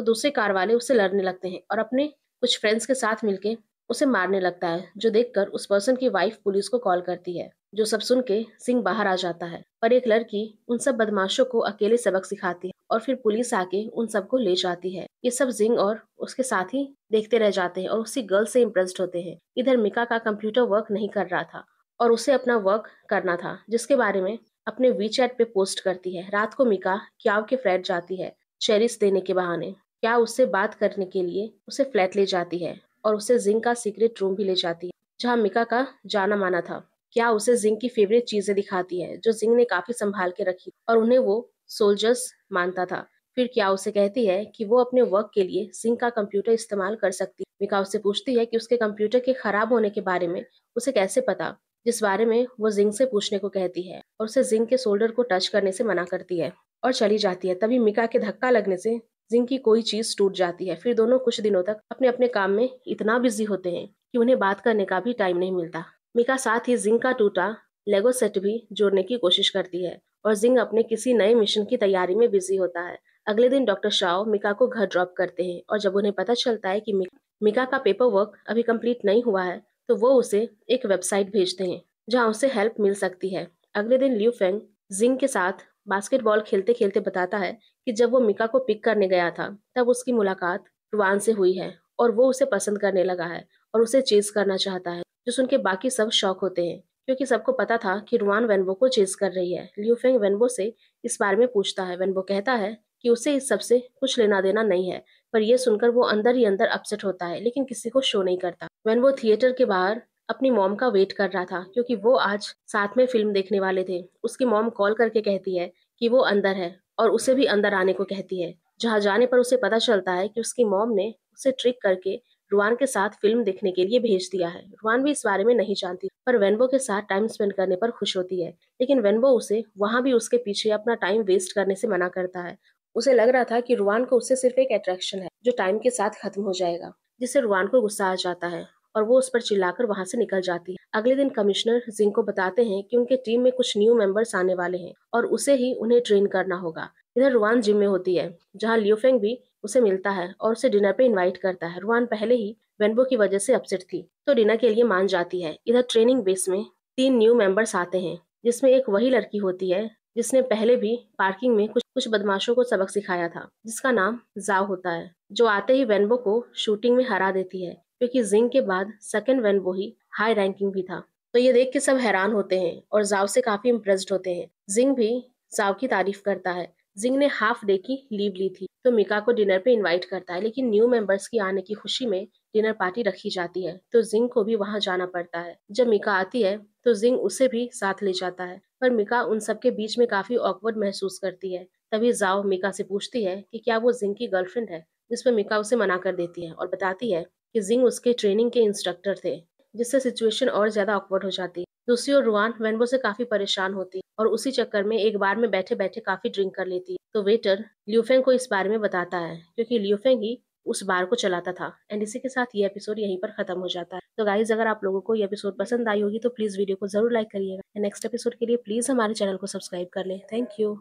दूसरे कार वाले उससे लड़ने लगते हैं और अपने कुछ फ्रेंड्स के साथ मिलके उसे मारने लगता है, जो देखकर उस पर्सन की वाइफ पुलिस को कॉल करती है। जो सब सुन के सिंह बाहर आ जाता है, पर एक लड़की उन सब बदमाशों को अकेले सबक सिखाती है और फिर पुलिस आके उन सबको ले जाती है। ये सब जिंग और उसके साथी देखते रह जाते हैं और उसी गर्ल से इम्प्रेस्ड होते हैं। इधर मिका का कंप्यूटर वर्क नहीं कर रहा था और उसे अपना वर्क करना था, जिसके बारे में अपने वीचैट पे पोस्ट करती है। रात को मिका क्याव के फ्लैट जाती है चेरिस देने के बहाने। क्या उससे बात करने के लिए उसे फ्लैट ले जाती है और उसे जिंग का सीक्रेट रूम भी ले जाती है, जहाँ मिका का जाना माना था। क्या उसे जिंग की फेवरेट चीजें दिखाती है, जो जिंग ने काफी संभाल के रखी और उन्हें वो सोल्जर्स मानता था। फिर क्या उसे कहती है कि वो अपने वर्क के लिए जिंग का कंप्यूटर इस्तेमाल कर सकती है। मिका उससे पूछती है कि उसके कंप्यूटर के खराब होने के बारे में उसे कैसे पता, जिस बारे में वो जिंग से पूछने को कहती है और उसे जिंग के शोल्डर को टच करने से मना करती है और चली जाती है। तभी मिका के धक्का लगने से जिंग की कोई चीज टूट जाती है। फिर दोनों कुछ दिनों तक अपने अपने काम में इतना बिजी होते हैं कि उन्हें बात करने का भी टाइम नहीं मिलता। मिका साथ ही जिंग का टूटा लेगो सेट भी जोड़ने की कोशिश करती है और जिंग अपने किसी नए मिशन की तैयारी में बिजी होता है। अगले दिन डॉक्टर शाओ मिका को घर ड्रॉप करते हैं और जब उन्हें पता चलता है कि मिका का पेपर वर्क अभी कंप्लीट नहीं हुआ है, तो वो उसे एक वेबसाइट भेजते हैं जहाँ उसे हेल्प मिल सकती है। अगले दिन ल्यू फेंग जिंग के साथ बास्केटबॉल खेलते खेलते बताता है कि जब वो मिका को पिक करने गया था तब उसकी मुलाकात रुआन से हुई है और वो उसे पसंद करने लगा है और उसे चेज करना चाहता है। जो सुन के बाकी सब शॉक होते हैं, क्योंकि सबको पता था कि रुआन वेनबो को चेज कर रही है। लियू फेंग वेनबो से इस बारे में पूछता है। वेनबो कहता है कि उसे इस सब से कुछ लेना देना नहीं है, पर यह सुनकर वो अंदर ही अंदर अपसेट होता है, लेकिन किसी को शो नहीं करता। वेनबो थिएटर के बाहर अपनी मॉम का वेट कर रहा था, क्योंकि वो आज साथ में फिल्म देखने वाले थे। उसकी मॉम कॉल करके कहती है कि वो अंदर है और उसे भी अंदर आने को कहती है। जहाँ जाने पर उसे पता चलता है कि उसकी मॉम ने उसे ट्रिक करके रुआन के साथ फिल्म देखने के लिए भेज दिया है। रुआन भी इस बारे में नहीं जानती, पर वेनबो के साथ टाइम स्पेंड करने पर खुश होती है। लेकिन वेनबो उसे वहां भी उसके पीछे अपना टाइम वेस्ट करने से मना करता है। उसे लग रहा था कि रुआन को उससे सिर्फ एक अट्रैक्शन है, जो टाइम के साथ खत्म हो जाएगा, जिससे रुआन को गुस्सा आ जाता है और वो उस पर चिल्लाकर वहां से निकल जाती है। अगले दिन कमिश्नर जिंग को बताते हैं कि उनके टीम में कुछ न्यू मेंबर्स आने वाले हैं और उसे ही उन्हें ट्रेन करना होगा। इधर रुआन जिम में होती है, जहाँ लियोफेंग भी उसे मिलता है और उसे डिनर पे इनवाइट करता है। रुआन पहले ही वेनबो की वजह से अपसेट थी, तो डिनर के लिए मान जाती है। इधर ट्रेनिंग बेस में 3 न्यू मेंबर्स आते हैं, जिसमें एक वही लड़की होती है जिसने पहले भी पार्किंग में कुछ कुछ बदमाशों को सबक सिखाया था, जिसका नाम जाओ होता है, जो आते ही वेनबो को शूटिंग में हरा देती है, क्योंकि जिंग के बाद सेकंड वेनबो ही हाई रैंकिंग भी था। तो ये देख के सब हैरान होते हैं और जाओ से काफी इम्प्रेस्ड होते हैं। जिंग भी जाओ की तारीफ करता है। जिंग ने हाफ डे की लीव ली थी, तो मिका को डिनर पे इनवाइट करता है, लेकिन न्यू मेंबर्स की आने की खुशी में डिनर पार्टी रखी जाती है, तो जिंग को भी वहां जाना पड़ता है। जब मिका आती है तो जिंग उसे भी साथ ले जाता है, पर मिका उन सबके बीच में काफी ऑकवर्ड महसूस करती है। तभी जाओ मिका से पूछती है कि क्या वो जिंग की गर्लफ्रेंड है, जिस पर मिका उसे मना कर देती है और बताती है कि जिंग उसके ट्रेनिंग के इंस्ट्रक्टर थे, जिससे सिचुएशन और ज्यादा ऑकवर्ड हो जाती है। दूसरी ओर रुआन वेनबो से काफी परेशान होती है और उसी चक्कर में एक बार में बैठे बैठे काफी ड्रिंक कर लेती है। तो वेटर ल्यूफेंग को इस बारे में बताता है, क्योंकि ल्यूफेंग ही उस बार को चलाता था। एंड इसी के साथ ये एपिसोड यहीं पर खत्म हो जाता है। तो गाइज, अगर आप लोगों को ये एपिसोड पसंद आई होगी तो प्लीज वीडियो को जरूर लाइक करिएगा। नेक्स्ट एपिसोड के लिए प्लीज हमारे चैनल को सब्सक्राइब कर ले। Thank you.